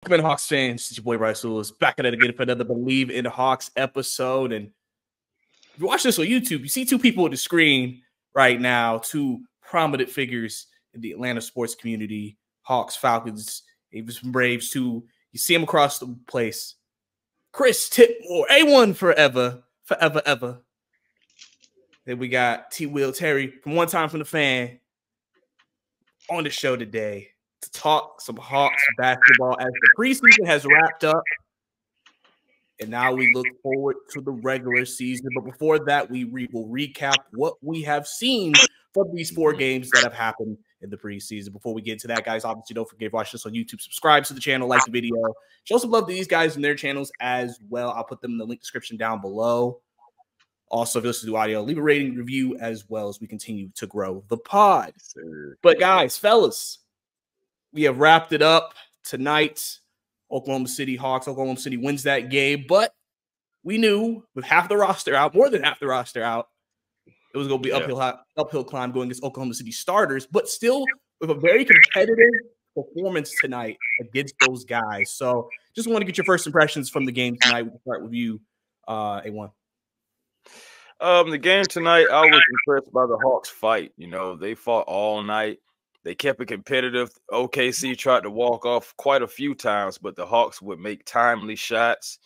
Welcome in, Hawks fans. It's your boy Bryce Lewis back at it again for another Bleav in Hawks episode. And if you watch this on YouTube, you see two people on the screen right now, two prominent figures in the Atlanta sports community, Hawks, Falcons, even some Braves too. You see them across the place. Chris Tipmore, A1 forever, ever. Then we got T-Will Terry from One Time from the Fan on the show today to talk some Hawks basketball as the preseason has wrapped up. And now we look forward to the regular season. But before that, we will recap what we have seen from these 4 games that have happened in the preseason. Before we get to that, guys, obviously don't forget to watch this on YouTube. Subscribe to the channel, like the video. Show some love to these guys and their channels as well. I'll put them in the link description down below. Also, if you listen to audio, leave a rating review as well as we continue to grow the pod. But guys, fellas, we have wrapped it up tonight. Oklahoma City Hawks. Oklahoma City wins that game, but we knew with half the roster out, more than half the roster out, it was going to be uphill climb going against Oklahoma City starters, but still with a very competitive performance tonight against those guys. So just want to get your first impressions from the game tonight. We can start with you, A1. The game tonight, I was impressed by the Hawks fight. You know, they fought all night. They kept it competitive. OKC tried to walk off quite a few times, but the Hawks would make timely shots,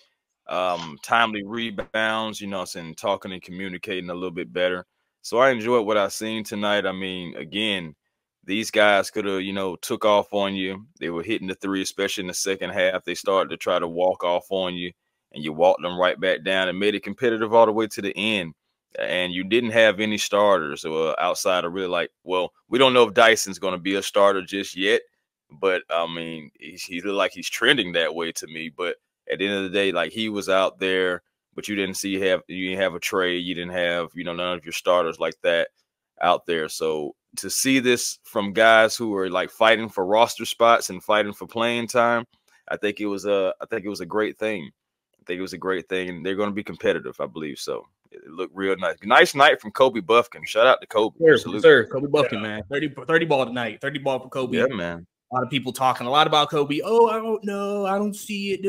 timely rebounds, you know, and talking and communicating a little bit better. So I enjoyed what I seen tonight. I mean, again, these guys could have, you know, took off on you. They were hitting the three, especially in the second half. They started to try to walk off on you, and you walked them right back down and made it competitive all the way to the end. And you didn't have any starters outside of really well, we don't know if Dyson's going to be a starter just yet, but I mean, he looked like he's trending that way to me. But at the end of the day, like, he was out there, but you didn't have a trade, you didn't have, you know, none of your starters like that out there. So to see this from guys who are like fighting for roster spots and fighting for playing time, I think it was a great thing. I think it was a great thing, and they're going to be competitive, I believe so. It looked real nice. Nice night from Kobe Bufkin. Shout out to Kobe. Sir. Kobe Bufkin, man. 30 ball tonight. 30 ball for Kobe. Yeah, man. A lot of people talking a lot about Kobe. Oh, I don't know. I don't see it.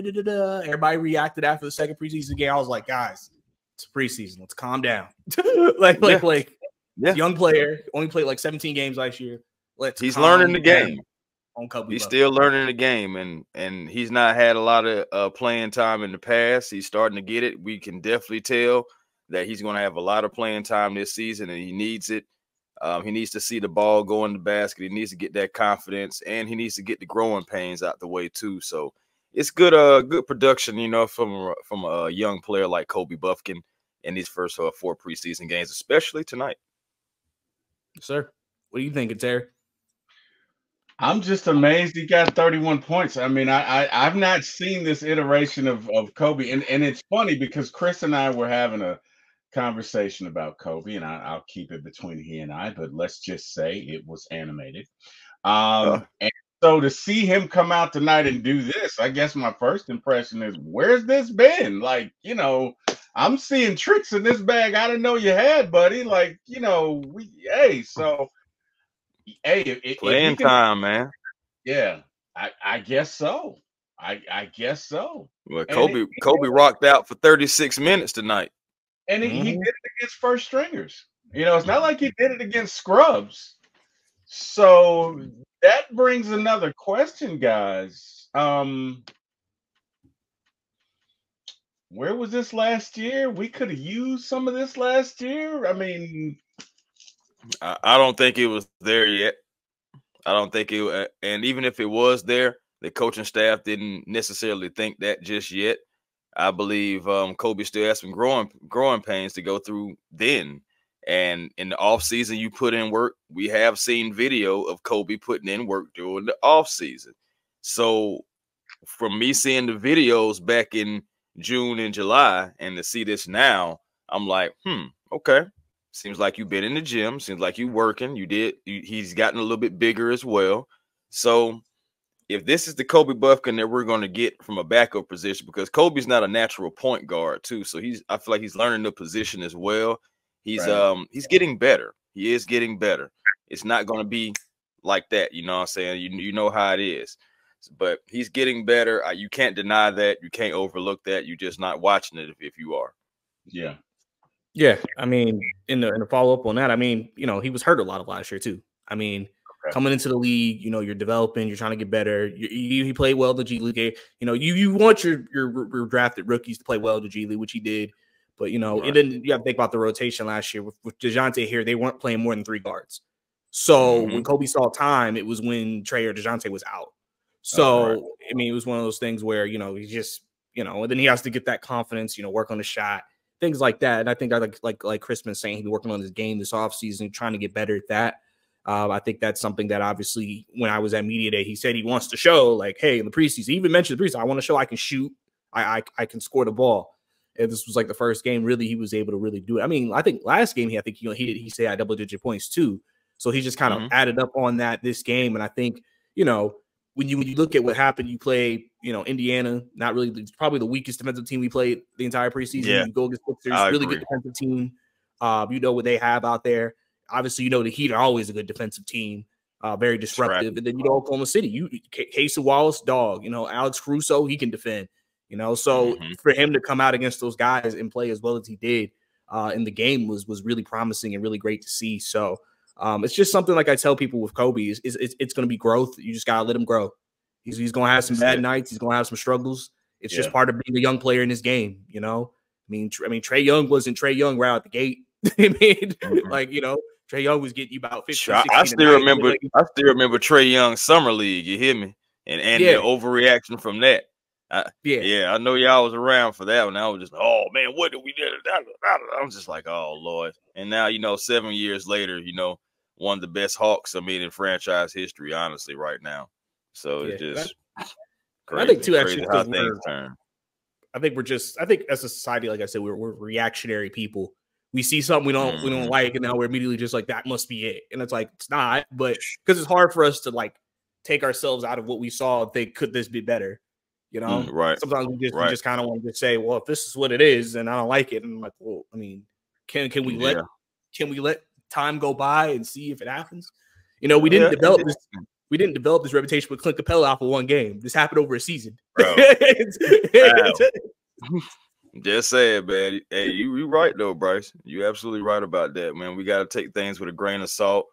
Everybody reacted after the second preseason game. I was like, guys, it's preseason. Let's calm down. Young player. Only played like 17 games last year. He's learning the game. On Kobe he's Bufkin. Still learning the game, and he's not had a lot of playing time in the past. He's starting to get it. We can definitely tell that he's going to have a lot of playing time this season, and he needs it. He needs to see the ball go in the basket. He needs to get that confidence, and he needs to get the growing pains out the way too. So it's good production, you know, from a young player like Kobe Bufkin in these first 4 preseason games, especially tonight. Sir, what do you think, Terry? I'm just amazed he got 31 points. I mean, I've not seen this iteration of Kobe, and it's funny because Chris and I were having a conversation about Kobe, and I'll keep it between he and I, but let's just say it was animated. And so to see him come out tonight and do this, I guess my first impression is, where's this been? Like, you know, I'm seeing tricks in this bag I didn't know you had, buddy. Like, you know, playing time, man. Yeah, I guess so. I guess so. Well, Kobe rocked out for 36 minutes tonight. And he did it against first stringers. You know, it's not like he did it against scrubs. So that brings another question, guys. Where was this last year? We could have used some of this last year. I mean, I don't think it was there yet. I don't think it, and even if it was there, the coaching staff didn't necessarily think that just yet. I believe Kobe still has some growing pains to go through then. And in the offseason, you put in work. We have seen video of Kobe putting in work during the offseason. So from me seeing the videos back in June and July and to see this now, I'm like, okay. Seems like you've been in the gym. Seems like you're working. He's gotten a little bit bigger as well. So if this is the Kobe Bufkin that we're going to get from a backup position, because Kobe's not a natural point guard too, so I feel like he's learning the position as well. He's getting better. He is getting better. It's not going to be like that, you know what I'm saying? You know how it is. but he's getting better. You can't deny that. You can't overlook that. You're just not watching it if you are. Yeah. Yeah. I mean, in the follow up on that, I mean, you know, he was hurt a lot of last year too. I mean, coming into the league, you know, you're developing, you're trying to get better. He played well the G League. You know, you want your drafted rookies to play well the G League, which he did. But, you know, and then you have to think about the rotation last year with DeJounte here. They weren't playing more than 3 guards. So when Kobe saw time, it was when Trey or DeJounte was out. So, I mean, it was one of those things where, you know, he just, you know, and then he has to get that confidence, you know, work on the shot, things like that. And I think like Chris been saying, he'd be working on his game this offseason, trying to get better at that. I think that's something that obviously when I was at Media Day, he said he wants to show like, hey, in the preseason, he even mentioned the preseason, I want to show I can shoot. I can score the ball. And this was like the first game, really, he was able to really do it. I mean, I think last game, he said had double-digit points too. So he just kind of added up on that this game. And I think, you know, when you look at what happened, you play, you know, Indiana, not really, it's probably the weakest defensive team we played the entire preseason. Yeah. You go against Sixers, really good defensive team. You know what they have out there. Obviously, you know, the Heat are always a good defensive team, very disruptive. Right. And then, you know, Oklahoma City, Casey Wallace, dog, you know, Alex Caruso, he can defend, you know. So for him to come out against those guys and play as well as he did in the game was really promising and really great to see. So it's just something like I tell people with Kobe, it's going to be growth. You just got to let him grow. He's going to have some bad nights. He's going to have some struggles. It's just part of being a young player in this game, you know. I mean, Trae Young wasn't Trae Young right out the gate. I mean, like, you know, Trae Young was getting you about 15, 16 I still remember Trae Young's summer league. You hear me? And the overreaction from that. I know y'all was around for that one. I was just, oh man, what did we do? I was just like, oh Lord. And now, you know, 7 years later, you know, one of the best Hawks, I mean, in franchise history, honestly, right now. So it's just crazy. I think too, actually, how things turn. I think as a society, like I said, we're reactionary people. We see something we don't like, and now we're immediately just like, that must be it. And it's like, it's not, but because it's hard for us to like take ourselves out of what we saw and think, could this be better? You know, right. Sometimes we just kind of want to say, well, if this is what it is, and I don't like it, and I'm like, well, I mean, can we let time go by and see if it happens? You know, we didn't develop this reputation with Clint Capella off of one game. This happened over a season. Just say it, man. Hey, you right though, Bryce. You absolutely right about that, man. We got to take things with a grain of salt.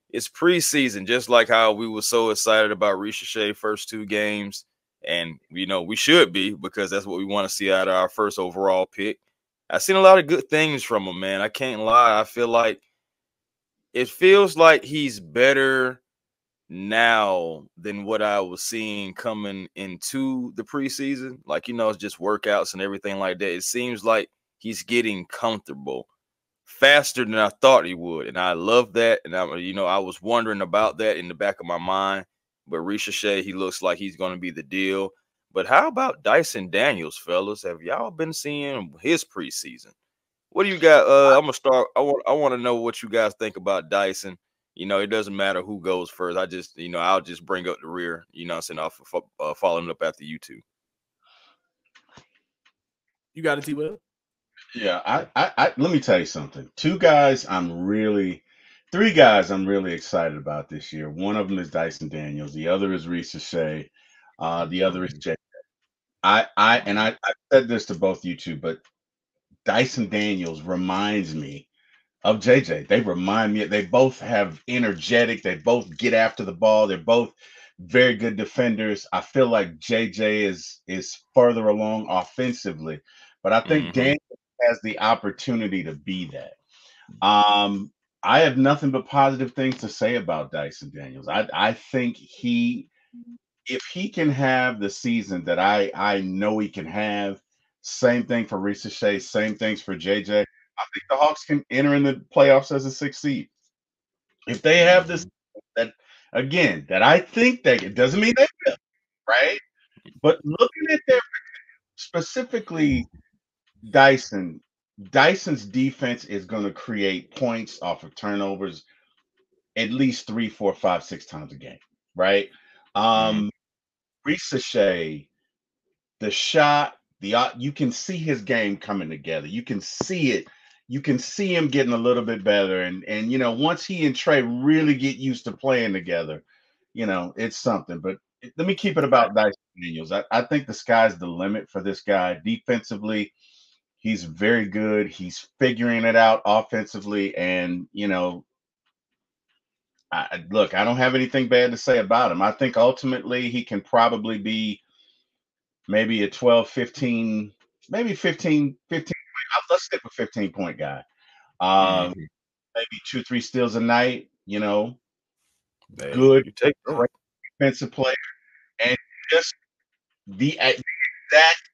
It's preseason, just like how we were so excited about Ricochet first 2 games. And, you know, we should be, because that's what we want to see out of our first overall pick. I've seen a lot of good things from him, man. I can't lie. I feel like it feels like he's better now than what I was seeing coming into the preseason. Like, you know, it's just workouts and everything like that. It seems like he's getting comfortable faster than I thought he would. And I love that. And, I was wondering about that in the back of my mind. But Ricochet, he looks like he's going to be the deal. But how about Dyson Daniels, fellas? Have y'all been seeing his preseason? What do you got? I'm gonna start. I want to know what you guys think about Dyson. You know, it doesn't matter who goes first. I'll just bring up the rear. You know, I'll following up after you two. You got it, T-Will? Yeah, I let me tell you something. 3 guys I'm really excited about this year. One of them is Dyson Daniels. The other is Ricochet. The other is Jay. I said this to both you two, but Dyson Daniels reminds me of JJ. They remind me. They both have energetic. They both get after the ball. They're both very good defenders. I feel like JJ is further along offensively, but I think Daniels has the opportunity to be that. I have nothing but positive things to say about Dyson Daniels. I think if he can have the season that I know he can have, same thing for Ricochet, same things for JJ. I think the Hawks can enter in the playoffs as a 6th seed. If they have this, that I think it doesn't mean they will, right? But looking at their specifically Dyson's defense is going to create points off of turnovers at least 3, 4, 5, 6 times a game, right? Ricochet, the shot, you can see his game coming together. You can see it. You can see him getting a little bit better. And you know, once he and Trey really get used to playing together, you know, it's something. But let me keep it about Dyson Daniels. I think the sky's the limit for this guy. Defensively, he's very good. He's figuring it out offensively. And, look, I don't have anything bad to say about him. I think ultimately he can probably be maybe a 12, 15, maybe 15. Let's stick with 15-point guy. Maybe 2-3 steals a night, good, you take great defensive player. And just the exact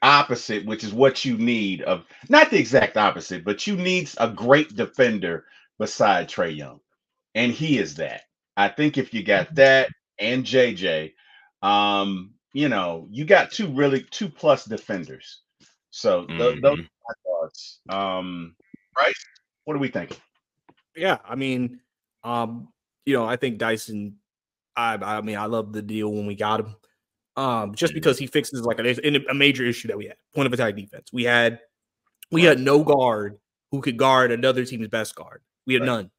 opposite, which is what you need of, not the exact opposite, but you need a great defender beside Trae Young. And he is that. I think if you got that and JJ, you got two plus defenders. So those are my thoughts. Bryce, what are we thinking? Yeah, I mean, I think Dyson. I mean, I love the deal when we got him. Just because he fixes like a major issue that we had, point of attack defense. We had no guard who could guard another team's best guard. We had none.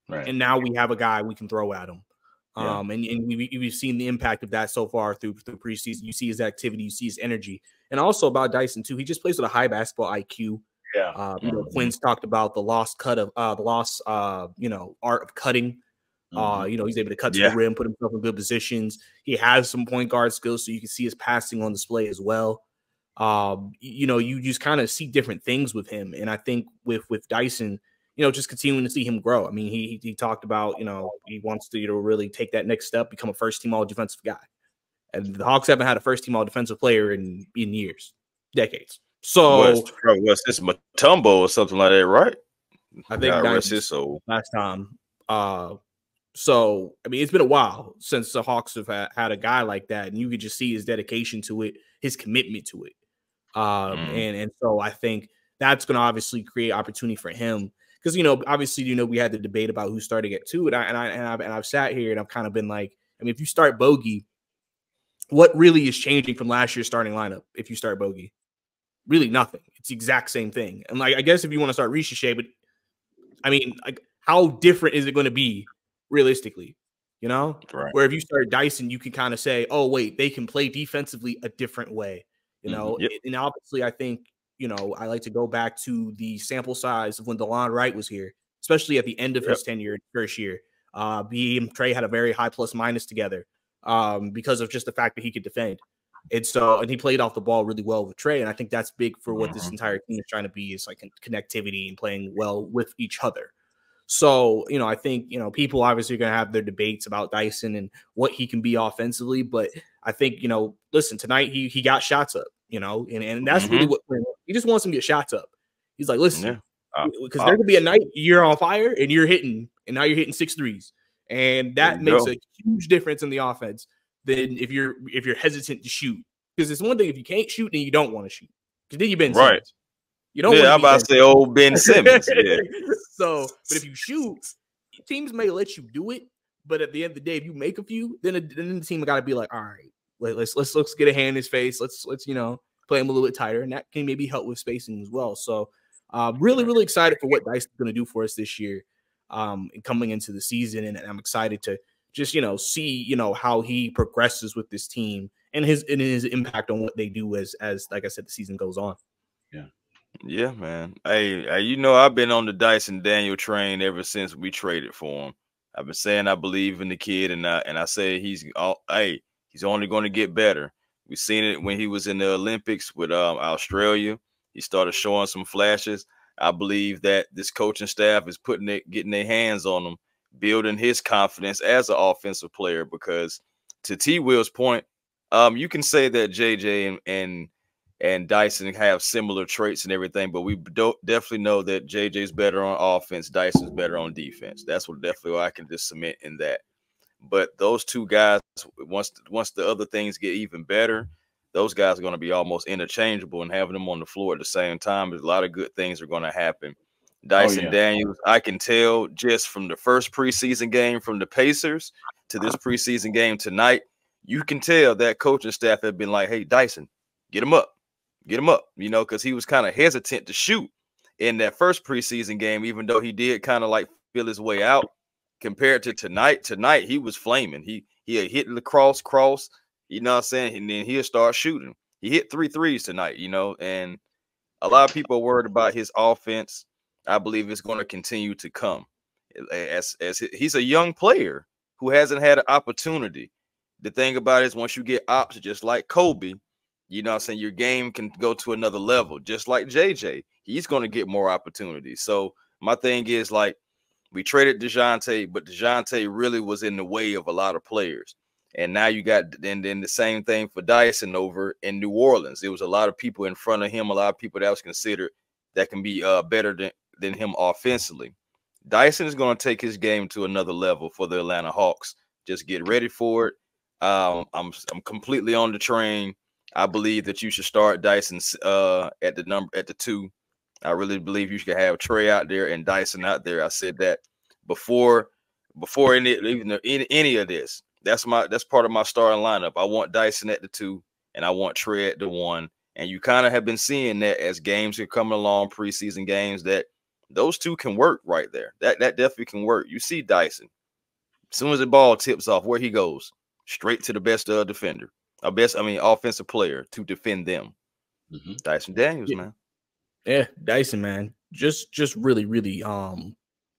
Right. And now we have a guy we can throw at him. And we've seen the impact of that so far through preseason. You see his activity, you see his energy. And also about Dyson too, he just plays with a high basketball IQ. Yeah. Quinn's talked about the lost art of cutting. He's able to cut to the rim, put himself in good positions. He has some point guard skills, so you can see his passing on display as well. You just kind of see different things with him. And I think with Dyson, just continuing to see him grow. I mean, he talked about, he wants to, really take that next step, become a first-team all-defensive guy. And the Hawks haven't had a first-team all-defensive player in years, decades. So what's this, Mutombo or something like that, right? I think that's his soul last time. So I mean, it's been a while since the Hawks have had a guy like that, and you could just see his dedication to it, his commitment to it. And so I think that's going to obviously create opportunity for him. Because, obviously, we had the debate about who's starting at 2, and I've sat here and I've kind of been like, I mean, if you start Bogey, what really is changing from last year's starting lineup? If you start Bogey, really nothing. It's the exact same thing. And I guess if you want to start Richeche, but I mean, how different is it going to be realistically? Right. Where if you start Dyson, you can kind of say, oh wait, they can play defensively a different way. And obviously, I think. I like to go back to the sample size of when DeLon Wright was here, especially at the end of his tenure, first year. He and Trae had a very high plus minus together because of just the fact that he could defend. And he played off the ball really well with Trae. And I think that's big for what this entire team is trying to be, is like connectivity and playing well with each other. So, I think, people obviously are going to have their debates about Dyson and what he can be offensively. But I think, listen, tonight he got shots up, and that's really what he just wants him to get shots up. He's like, listen, because there could be a night you're on fire and you're hitting, and now you're hitting 6 threes. And that makes a huge difference in the offense than if you're hesitant to shoot. Because it's one thing if you can't shoot and you don't want to shoot. Because then you've been right. You don't. I'm about to say old Ben Simmons. So, but if you shoot, teams may let you do it. But at the end of the day, if you make a few, then the team got to be like, all right, let's get a hand in his face. Let's play him a little bit tighter, and that can maybe help with spacing as well. So, really excited for what Dyson's going to do for us this year, coming into the season, and I'm excited to just see how he progresses with this team and his impact on what they do as like I said, the season goes on. Yeah, man. Hey, I've been on the Dyson Daniel train ever since we traded for him. I've been saying I believe in the kid, and I say he's only going to get better. We've seen it when he was in the Olympics with Australia. He started showing some flashes. I believe that this coaching staff is getting their hands on him, building his confidence as an offensive player. Because to T. Will's point, you can say that JJ and Dyson have similar traits and everything, but we definitely know that JJ's better on offense, Dyson's better on defense. That's what I can just cement in that. But those two guys, once the other things get even better, those guys are going to be almost interchangeable, and having them on the floor at the same time, a lot of good things are going to happen. Dyson Daniels, I can tell just from the first preseason game from the Pacers to this preseason game tonight, you can tell that coaching staff had been like, hey, Dyson, get him up. Get him up, because he was kind of hesitant to shoot in that first preseason game, even though he did kind of like feel his way out. Compared to tonight he was flaming. He He'll hit the cross, you know what I'm saying? And then he'll start shooting. He hit 3 threes tonight, you know, and a lot of people are worried about his offense. I Bleav it's going to continue to come. As he's a young player who hasn't had an opportunity. The thing about it is once you get ops, just like Kobe, you know what I'm saying, your game can go to another level. Just like JJ, he's going to get more opportunities. So my thing is, like, we traded DeJounte, but DeJounte really was in the way of a lot of players. And now you got, and then the same thing for Dyson over in New Orleans. There was a lot of people in front of him, a lot of people that was considered that can be better than him offensively. Dyson is going to take his game to another level for the Atlanta Hawks. Just get ready for it. I'm completely on the train. I Bleav that you should start Dyson at the 2. I really Bleav you should have Trey out there and Dyson out there. I said that before any of this. That's part of my starting lineup. I want Dyson at the 2 and I want Trey at the 1. And you kind of have been seeing that as games are coming along, preseason games, that those two can work right there. That definitely can work. You see Dyson. As soon as the ball tips off, where he goes, straight to the best defender. Offensive player to defend them. Dyson Daniels, man. Yeah, Dyson, man. Just really, really,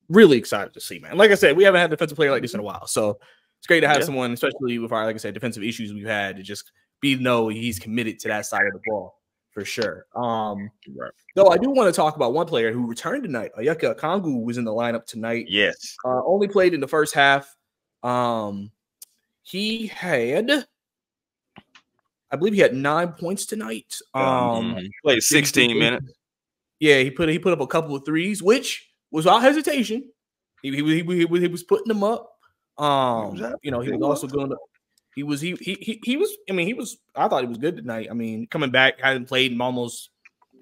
really excited to see, man. Like I said, we haven't had a defensive player like this in a while. So it's great to have someone, especially with our, like I said, defensive issues we've had, to just know he's committed to that side of the ball for sure. Right. Though I do want to talk about one player who returned tonight. Onyeka Okongwu was in the lineup tonight. Yes. Only played in the first half. He had, I Bleav he had 9 points tonight. Played 16 minutes. Yeah, he put up a couple of threes, which was without hesitation. He was putting them up. He was also going to. He was. I mean, he was. I thought he was good tonight. I mean, coming back, hadn't played in almost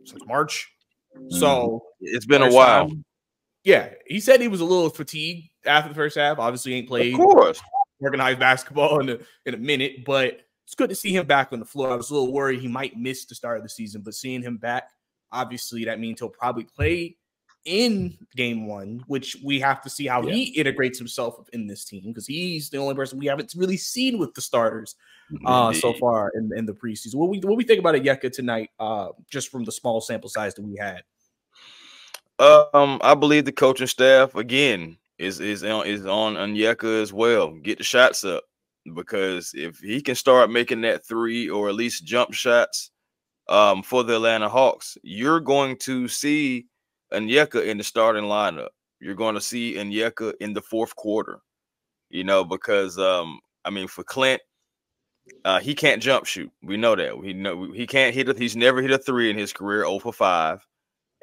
since March, so it's been a while. Yeah, he said he was a little fatigued after the first half. Obviously, ain't played, of course, organized basketball in a minute, but it's good to see him back on the floor. I was a little worried he might miss the start of the season, but seeing him back, obviously, that means he'll probably play in game 1, which we have to see how he integrates himself in this team, because he's the only person we haven't really seen with the starters so far in the preseason. What we think about Onyeka tonight, just from the small sample size that we had? I Bleav the coaching staff again is on Onyeka as well. Get the shots up, because if he can start making that 3 or at least jump shots for the Atlanta Hawks, you're going to see Onyeka in the starting lineup. You're going to see Onyeka in the fourth quarter, because for Clint, he can't jump shoot. We know that. He can't hit he's never hit a 3 in his career, 0 for 5.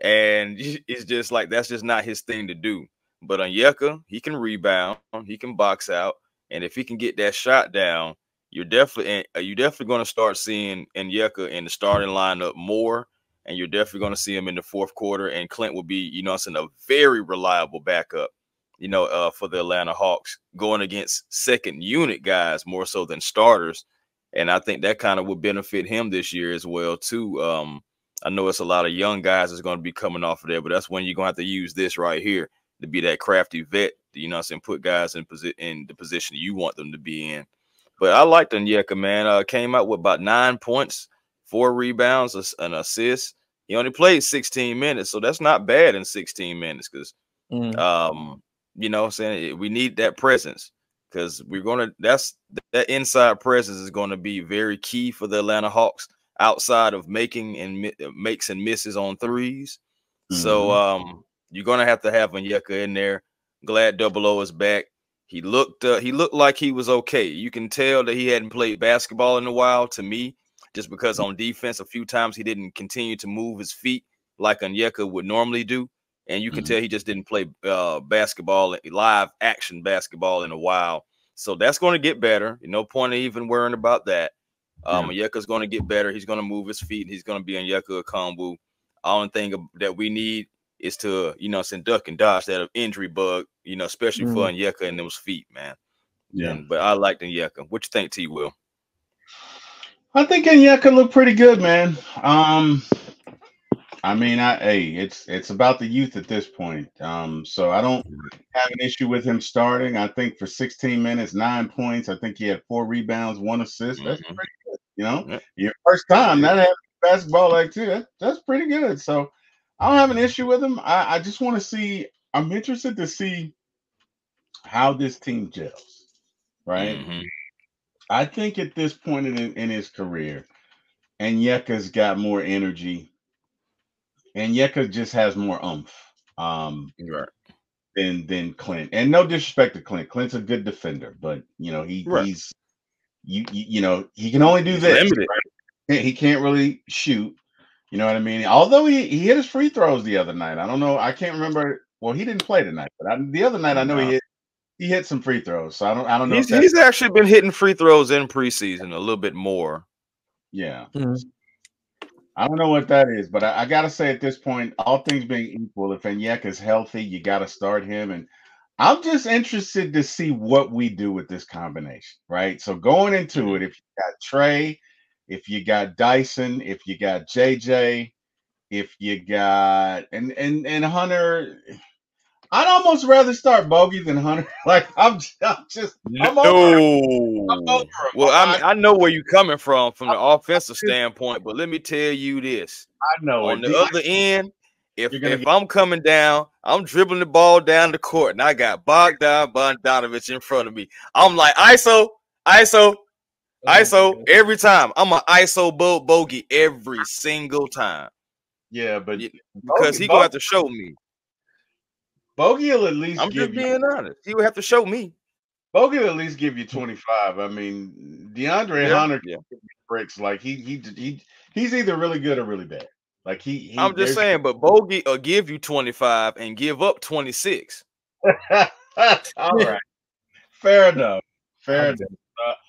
And it's just like, that's just not his thing to do. But Onyeka, he can rebound, he can box out, and if he can get that shot down, you're definitely going to start seeing Onyeka in the starting lineup more, and you're definitely going to see him in the fourth quarter. And Clint will be, a very reliable backup, for the Atlanta Hawks, going against second unit guys more so than starters. And I think that kind of will benefit him this year as well too. I know it's a lot of young guys that's going to be coming off of there, but that's when you're going to have to use this right here to be that crafty vet, put guys in the position you want them to be in. But I liked Onyeka, man. Came out with about 9 points, 4 rebounds, an assist. He only played 16 minutes, so that's not bad in 16 minutes, because, we need that presence, because that inside presence is going to be very key for the Atlanta Hawks, outside of making and makes and misses on threes. So you're going to have Onyeka in there. Glad Double O is back. He looked like he was okay. You can tell that he hadn't played basketball in a while, to me, just because on defense a few times he didn't continue to move his feet like Onyeka would normally do. And you can tell he just didn't play basketball, live action basketball, in a while. So that's going to get better. No point of even worrying about that. Onyeka's going to get better. He's going to move his feet. He's going to be Onyeka Okongwu. Only thing that we need is to, duck and dodge that injury bug, especially for Onyeka and those feet, man. Yeah. But I like Onyeka. What you think, T. Will? I think Onyeka looked pretty good, man. I mean, it's about the youth at this point. So I don't have an issue with him starting. I think for 16 minutes, 9 points. I think he had 4 rebounds, 1 assist. That's pretty good. You know, Yep. your first time that having basketball like too. That's pretty good. So I don't have an issue with him. I just want to see. I'm interested to see how this team gels. Right. I think at this point in his career, Onyeka's got more energy. And Onyeka just has more oomph. Right. Than Clint. And no disrespect to Clint. Clint's a good defender, but you know, he's you know, he can only do this. Limited. Right? He can't really shoot. You know what I mean? Although he hit his free throws the other night. I don't know. I can't remember. Well, he didn't play tonight, but the other night I know he hit some free throws. So I don't know. He's actually been hitting free throws in preseason a little bit more. Yeah. I don't know what that is, but I got to say at this point, all things being equal, if Onyeka is healthy, you got to start him. And I'm just interested to see what we do with this combination, right? So going into it, if you got Trey, if you got Dyson, if you got JJ, if you got and Hunter, I'd almost rather start Bogey than Hunter. Like I'm over him. Well, I know where you're coming from the offensive standpoint, but let me tell you this. I know on the other end, if I'm coming down, I'm dribbling the ball down the court, and I got Bogdanovich in front of me. I'm like ISO every time. I'm an ISO bogey every single time. Yeah, but because he gonna have to show me. Bogey will at least. I'm just being honest. He would have to show me. Bogey will at least give you 25. I mean, DeAndre Hunter breaks like he's either really good or really bad. Like I'm just saying, but Bogey will give you 25 and give up 26. All right, fair enough.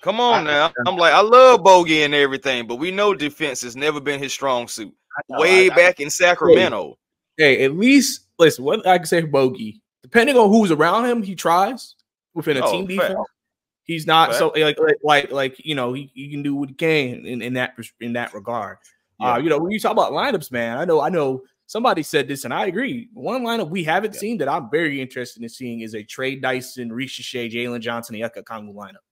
Come on now. I'm like, I love Bogey and everything, but we know defense has never been his strong suit. Way back in Sacramento. Hey, at least listen. What I can say for Bogey, depending on who's around him, he tries within a team defense. He's not so like you know he can do what he can in that regard. Yeah. You know, when you talk about lineups, man, I know somebody said this, and I agree. One lineup we haven't seen that I'm very interested in seeing is a Trey Dyson, Risha Shea, Jalen Johnson, and Onyeka Okongwu lineup.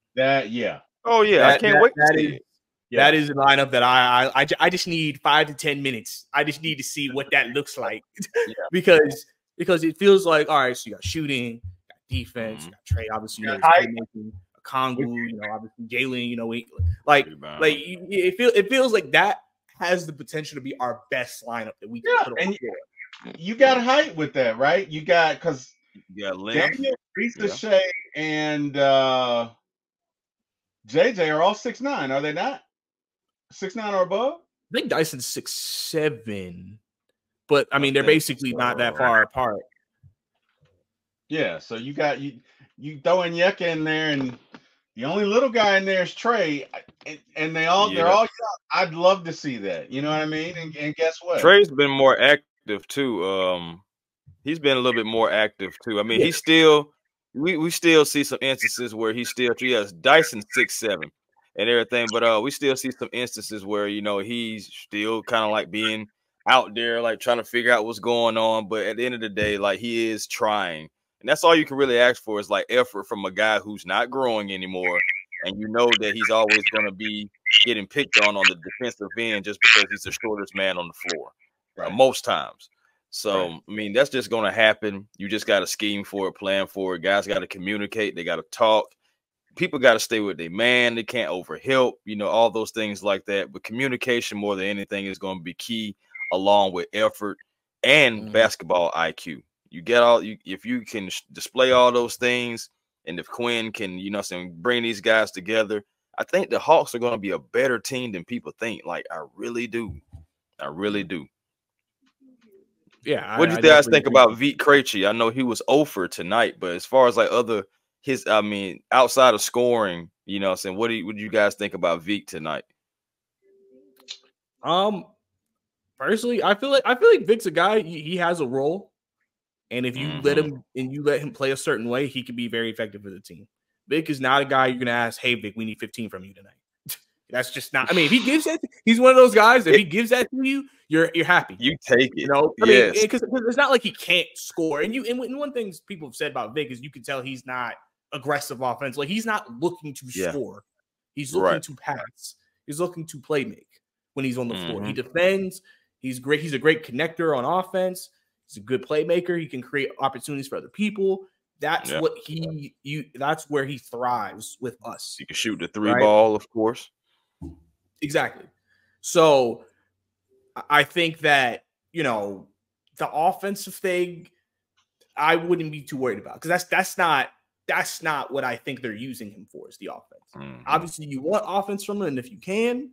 Oh yeah, I can't wait to see it. That is a lineup that I just need 5 to 10 minutes. I just need to see what that looks like because it feels like, all right, so you got shooting, you got defense, you got Trey, obviously, playmaking, Okongwu, you know, obviously Jalen, you know, it feels like that has the potential to be our best lineup that we can put on the floor. You got height with that, right? You got because Daniel, Risha Shea, and JJ are all 6'9", are they not? 6'9" or above? I think Dyson's 6'7", but I mean they're basically not that far apart. Yeah, so you got you throw Onyeka in there, and the only little guy in there is Trey, and they're all young. I'd love to see that. You know what I mean? And guess what? Trey's been more active too. He's been a little bit more active too. I mean, he's still we still see some instances where he has Dyson 6'7" and everything, but we still see some instances where, you know, he's still kind of like being out there, like trying to figure out what's going on. But at the end of the day, like, he is trying, and that's all you can really ask for is like effort from a guy who's not growing anymore, and you know that he's always going to be getting picked on the defensive end just because he's the shortest man on the floor most times. So, I mean, that's just going to happen. You just got to scheme for it, plan for it. Guys got to communicate. They got to talk. People got to stay with their man. They can't overhelp, you know, all those things like that. But communication more than anything is going to be key, along with effort and basketball IQ. You get if you can display all those things, and if Quinn can, you know, bring these guys together, I think the Hawks are going to be a better team than people think. Like, I really do. I really do. Yeah. What do you guys think about Vit Krejci? I know he was 0 for tonight, but as far as like outside of scoring, you know what I'm saying, what do you guys think about Vit tonight? Personally, I feel like Vic's a guy, he has a role, and if you let him play a certain way, he can be very effective for the team. Vic is not a guy you're gonna ask, hey Vic, we need 15 from you tonight. That's just not. I mean, if he gives that, he's one of those guys. If he gives that to you, you're happy. You take it. You know, I mean, because it's not like he can't score. And one thing people have said about Vic is you can tell he's not aggressive offense. Like he's not looking to score. He's looking to pass. He's looking to play make when he's on the floor. He defends. He's great. He's a great connector on offense. He's a good playmaker. He can create opportunities for other people. That's what that's where he thrives with us. He can shoot the 3 ball, of course. Exactly. So I think that, you know, the offensive thing, I wouldn't be too worried about because that's not what I think they're using him for is the offense. Obviously, you want offense from him, and if you can,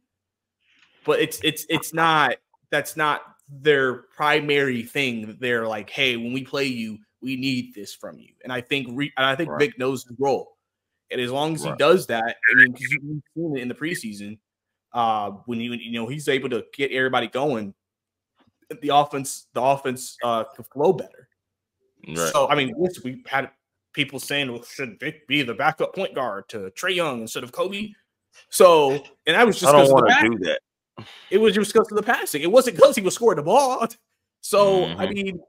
but it's not that's not their primary thing. They're like, hey, when we play you, we need this from you. And I think Vic knows his role. And as long as he does that, I mean, because you've seen it in the preseason, when you know he's able to get everybody going, the offense can flow better. Right. So I mean, we had people saying, well, should Vic be the backup point guard to Trae Young instead of Kobe? So, and I was just I don't want to do that. It was just because of the passing. It wasn't because he was scoring the ball. So I mean,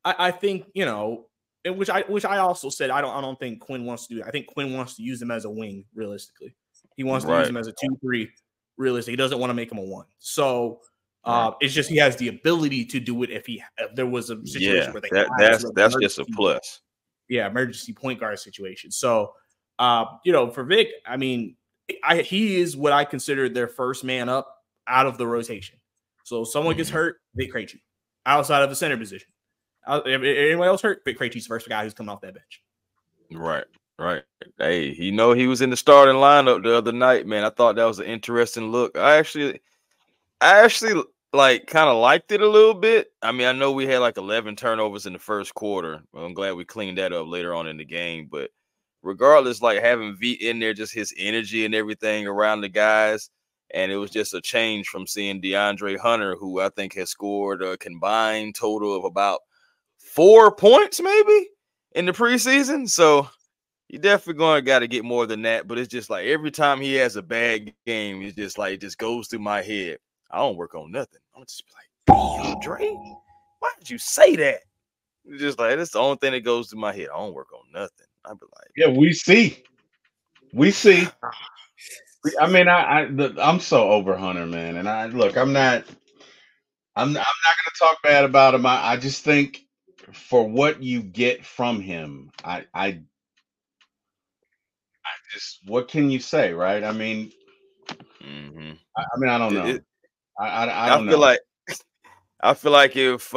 I think, you know, which I also said I don't think Quinn wants to do that. I think Quinn wants to use him as a wing. Realistically, he wants to use him as a 2-3. Realistically, he doesn't want to make him a 1. So it's just he has the ability to do it if there was a situation where that's just a plus. Yeah, emergency point guard situation. So you know, for Vic, I mean, he is what I consider their first man up out of the rotation. So if someone gets hurt, Vic Krejci outside of the center position. If anyone else hurt, Vic Krejci's the first guy who's coming off that bench. Right. Hey, he was in the starting lineup the other night, man. I thought that was an interesting look. I actually like kind of liked it a little bit. I mean, I know we had like 11 turnovers in the first quarter. Well, I'm glad we cleaned that up later on in the game. But regardless, like having V in there, just his energy and everything around the guys. And it was just a change from seeing DeAndre Hunter, who I think has scored a combined total of about 4 points maybe in the preseason. So you definitely got to get more than that. But it's just like every time he has a bad game, it's just like it just goes through my head. I don't work on nothing. I'm just like, damn, Dre, why did you say that? It's just like that's the only thing that goes through my head. I don't work on nothing. I'd be like, yeah, we see. I mean, I'm so over Hunter, man. And I'm not going to talk bad about him. I just think for what you get from him, I just, what can you say, right? I mean, I don't know. I don't know. I feel like if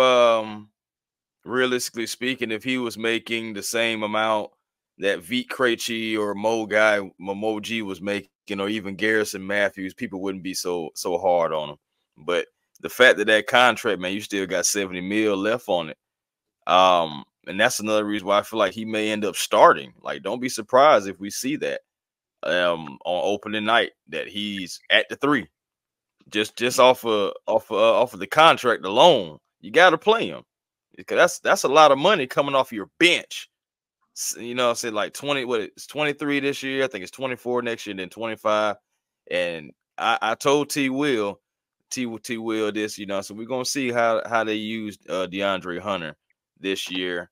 realistically speaking, if he was making the same amount that Vit Krejci or Mo G was making, or even Garrison Matthews, people wouldn't be so hard on him. But the fact that contract, man, you still got $70 million left on it. And that's another reason why I feel like he may end up starting. Like, don't be surprised if we see that on opening night that he's at the 3. Just off of the contract alone, you got to play him because that's a lot of money coming off your bench. You know, I said like 20. What it's 23 this year. I think it's 24 next year, and then 25. And I told T Will this. You know, so we're gonna see how they use DeAndre Hunter this year.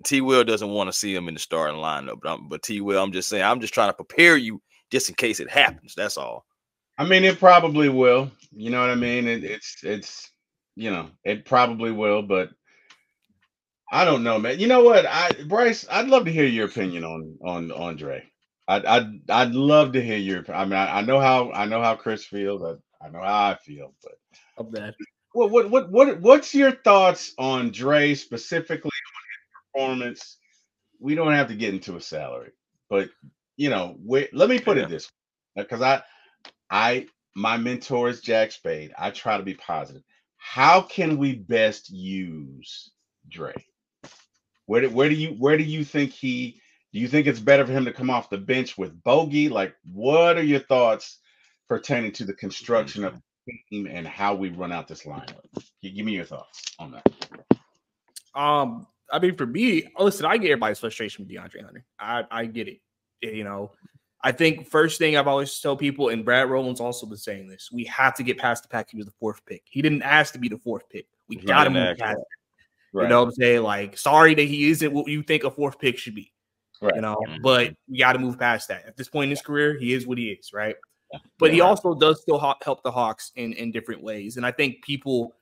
T Will doesn't want to see him in the starting lineup, but T Will, I'm just saying, I'm just trying to prepare you just in case it happens. That's all. I mean, it probably will. You know what I mean? It's you know, it probably will, but I don't know, man. You know what, Bryce, I'd love to hear your opinion on Andre. I'd love to hear your. I mean, I know how Chris feels. I know how I feel, but of that. What's your thoughts on Dre specifically on his performance? We don't have to get into a salary, but you know, let me put it this way, because my mentor is Jack Spade. I try to be positive. How can we best use Dre? Where do you think do you think it's better for him to come off the bench with Bogey? Like, what are your thoughts pertaining to the construction of the team and how we run out this lineup? Give me your thoughts on that. I mean, for me, listen, I get everybody's frustration with DeAndre Hunter. I get it. You know, I think first thing I've always told people, and Brad Rowland's also been saying this, we have to get past the fact he was the 4th pick. He didn't ask to be the 4th pick. We got to move past that. Right. You know what I'm saying? Like, sorry that he isn't what you think a 4th pick should be. Right. You know, but we got to move past that. At this point in his career, he is what he is, right? But he also does still help the Hawks in different ways. And I think people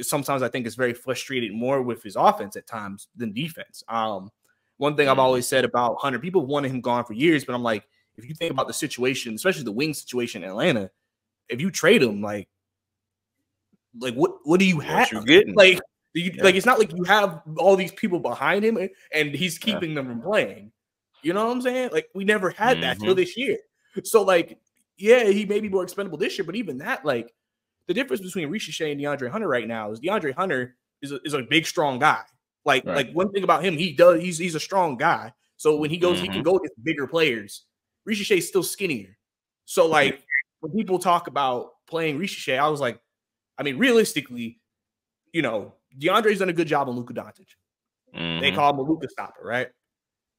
sometimes I think is very frustrated more with his offense at times than defense. One thing I've always said about Hunter, people wanted him gone for years, but I'm like, if you think about the situation, especially the wing situation in Atlanta, if you trade him, like what do you have? You getting? Like it's not like you have all these people behind him and he's keeping them from playing. You know what I'm saying? Like we never had that till this year. So like, yeah, he may be more expendable this year, but even that, like the difference between Rishi and DeAndre Hunter right now is DeAndre Hunter is a big, strong guy. Like one thing about him, he's a strong guy. So when he goes, he can go against bigger players. Rishi Shay's still skinnier. So like when people talk about playing Rishi Shay, I was like, I mean, realistically, you know, DeAndre's done a good job on Luka Doncic. They call him a Luka stopper, right?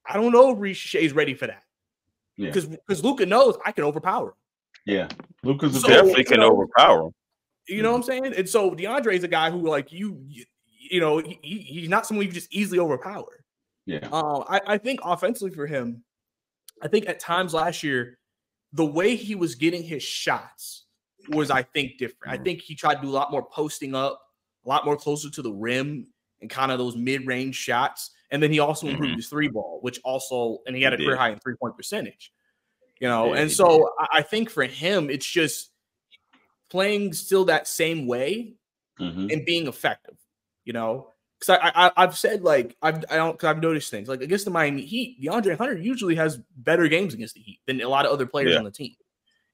I don't know if Rishi Shay's ready for that. Because Luka knows I can overpower him. Yeah. Luka's definitely can overpower him. You know what I'm saying? And so DeAndre's a guy who like you know, he's not someone you just easily overpower. Yeah. I think offensively for him, I think at times last year, the way he was getting his shots was, I think, different. I think he tried to do a lot more posting up, a lot more closer to the rim and kind of those mid-range shots. And then he also improved his 3-ball, which also, and he had a career high in 3-point percentage. You know, and so I think for him, it's just playing still that same way and being effective, you know, because I've said, like, I've noticed things like against the Miami Heat, DeAndre Hunter usually has better games against the Heat than a lot of other players on the team.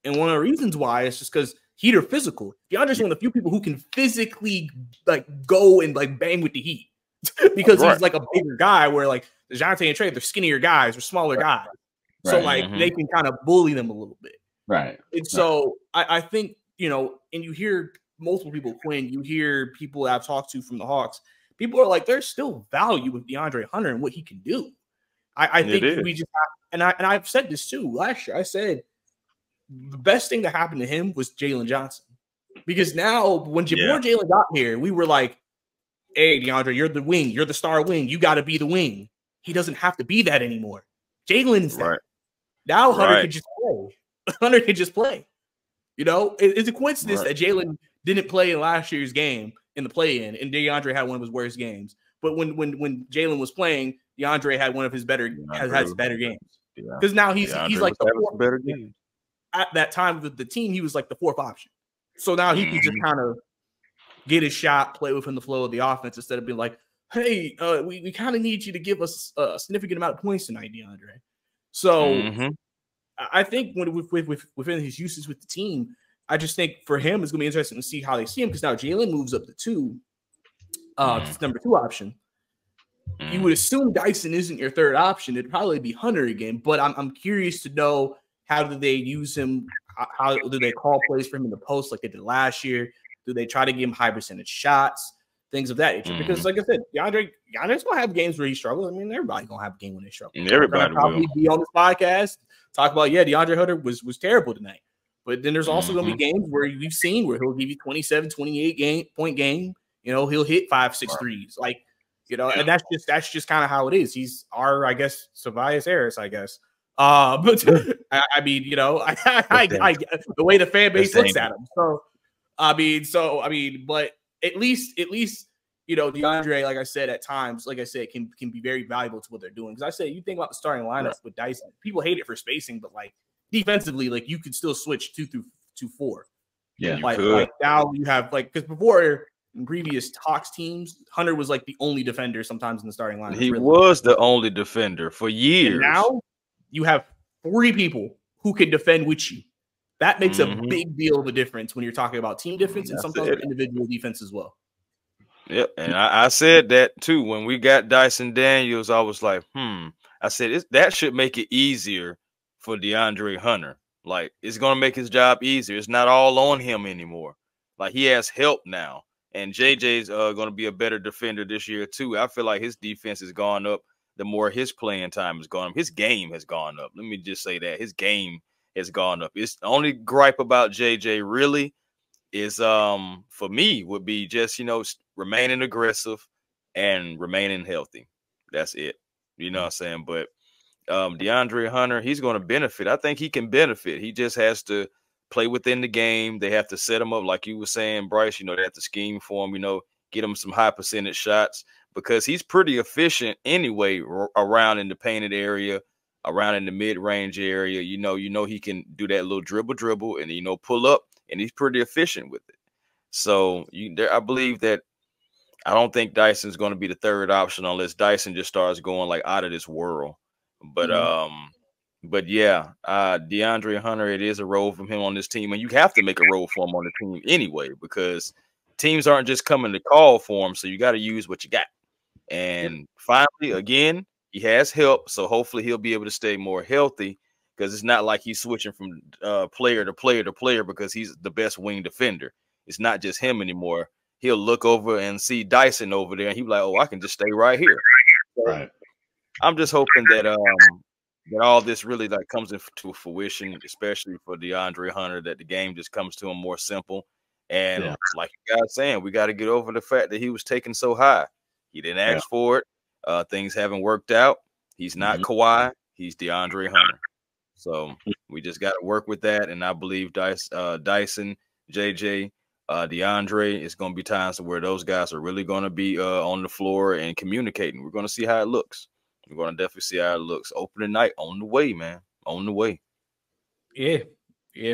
And one of the reasons why is just because Heat are physical. DeAndre's one of the few people who can physically like go and like bang with the Heat because he's like a bigger guy where like DeJounte and Trey, they're skinnier guys or smaller guys. So like they can kind of bully them a little bit. Right. And so I think, you know, and you hear multiple people, Quinn, you hear people that I've talked to from the Hawks, people are like, there's still value with DeAndre Hunter and what he can do. I think we just have, and I've said this too last year. I said the best thing that happened to him was Jalen Johnson. Because now when before Jalen got here, we were like, hey, DeAndre, you're the wing, you're the star wing, you got to be the wing. He doesn't have to be that anymore. Jalen is that. Now Hunter can just play. Hunter can just play. You know, it's a coincidence that Jalen didn't play in last year's game in the play-in, and DeAndre had one of his worst games. But when Jalen was playing, DeAndre had one of his better has better games. Because now he's like the fourth better game. At that time with the team, he was like the 4th option. So now he can just kind of get his shot, play within the flow of the offense instead of being like, hey, we kind of need you to give us a significant amount of points tonight, DeAndre. So I think within his uses with the team, I just think for him it's going to be interesting to see how they see him because now Jalen moves up to 2, number 2 option. You would assume Dyson isn't your 3rd option. It'd probably be Hunter again, but I'm curious to know how do they use him? How do they call plays for him in the post like they did last year? Do they try to give him high percentage shots? Things of that nature. Because, like I said, DeAndre's gonna have games where he struggles. I mean, everybody's gonna have a game when they struggle. Everybody will probably be on this podcast talk about DeAndre Hunter was terrible tonight. But then there's also gonna be games where we've seen where he'll give you 27, 28 point game. You know, he'll hit 5, 6 threes. Like, you know, and that's just kind of how it is. He's our, I guess, Tobias Harris, I guess. But I mean, you know, I the way the fan base looks at him. So I mean, but at least, you know, DeAndre, like I said, at times, like I said, can be very valuable to what they're doing. Because I said, you think about the starting lineup with Dyson, people hate it for spacing, but like defensively, like you could still switch 2 through 4. Yeah, like now you have like because before in previous Hawks teams, Hunter was like the only defender sometimes in the starting lineup. He was the only defender for years. And now you have 3 people who can defend with you. That makes a big deal of a difference when you're talking about team defense and sometimes individual defense as well. Yep, and I said that too. When we got Dyson Daniels, I was like, I said that should make it easier for DeAndre Hunter. Like, it's going to make his job easier. It's not all on him anymore. Like, he has help now. And JJ's going to be a better defender this year too. I feel like his defense has gone up the more his playing time has gone up. His game has gone up. Let me just say that his game has gone up. It's the only gripe about JJ really is for me would be just, you know, remaining aggressive and remaining healthy. That's it. You know what I'm saying? But DeAndre Hunter, he's going to benefit. I think he can benefit. He just has to play within the game. They have to set him up like you were saying, Bryce. You know, they have to scheme for him, you know, get him some high percentage shots because he's pretty efficient anyway around in the painted area, around in the mid-range area. You know he can do that little dribble and, you know, pull up, and he's pretty efficient with it. So I Bleav that I don't think Dyson's going to be the third option unless Dyson just starts going like out of this world. But yeah, DeAndre Hunter, it is a role from him on this team, and you have to make a role for him on the team anyway because teams aren't just coming to call for him, so you got to use what you got. And finally, again, he has help, so hopefully he'll be able to stay more healthy because it's not like he's switching from player to player to player because he's the best wing defender. It's not just him anymore. He'll look over and see Dyson over there, and he'll be like, "Oh, I can just stay right here." So right. I'm just hoping that that all this really like comes into fruition, especially for DeAndre Hunter, that the game just comes to him more simple. And like you guys saying, we got to get over the fact that he was taken so high. He didn't ask for it. Things haven't worked out. He's not Kawhi. He's DeAndre Hunter. So we just got to work with that. And I Bleav Dyson, JJ, DeAndre, it's going to be times where those guys are really going to be on the floor and communicating. We're going to see how it looks. We're going to definitely see how it looks. Opening night on the way, man. On the way. Yeah,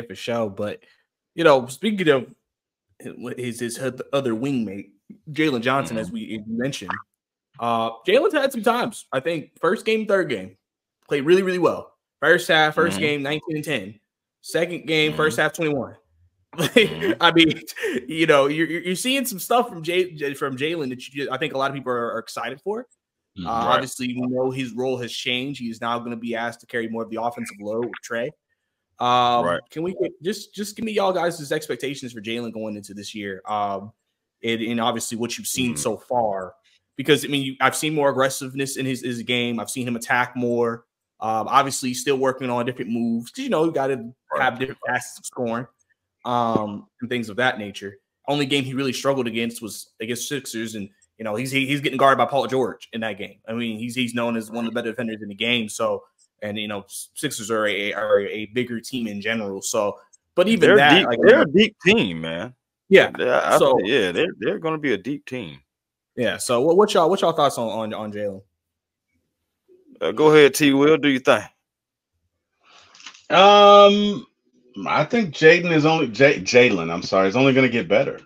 for sure. But, you know, speaking of his other wingmate, Jalen Johnson, as we mentioned, Jalen's had some times. I think first game, third game, played really, really well. First half, first game, 19 and 10. Second game, first half, 21. I mean, you know, you're seeing some stuff from Jalen that I think a lot of people are excited for. Obviously, we know his role has changed. He's now going to be asked to carry more of the offensive load with Trey. Can we just give me y'all guys' expectations for Jalen going into this year? And obviously what you've seen so far, because I mean, I've seen more aggressiveness in his game. I've seen him attack more. Obviously, he's still working on different moves because, you know, you got to have different facets of scoring and things of that nature. Only game he really struggled against was against Sixers, and you know he's getting guarded by Paul George in that game. I mean, he's known as one of the better defenders in the game. So, and you know, Sixers are a bigger team in general. So, but even they're that, deep, like, they're a deep team, man. Yeah. They're going to be a deep team. Yeah. So, what y'all thoughts on Jalen? Go ahead, T. Will. Do you think? I think Jalen. I'm sorry, is only going to get better.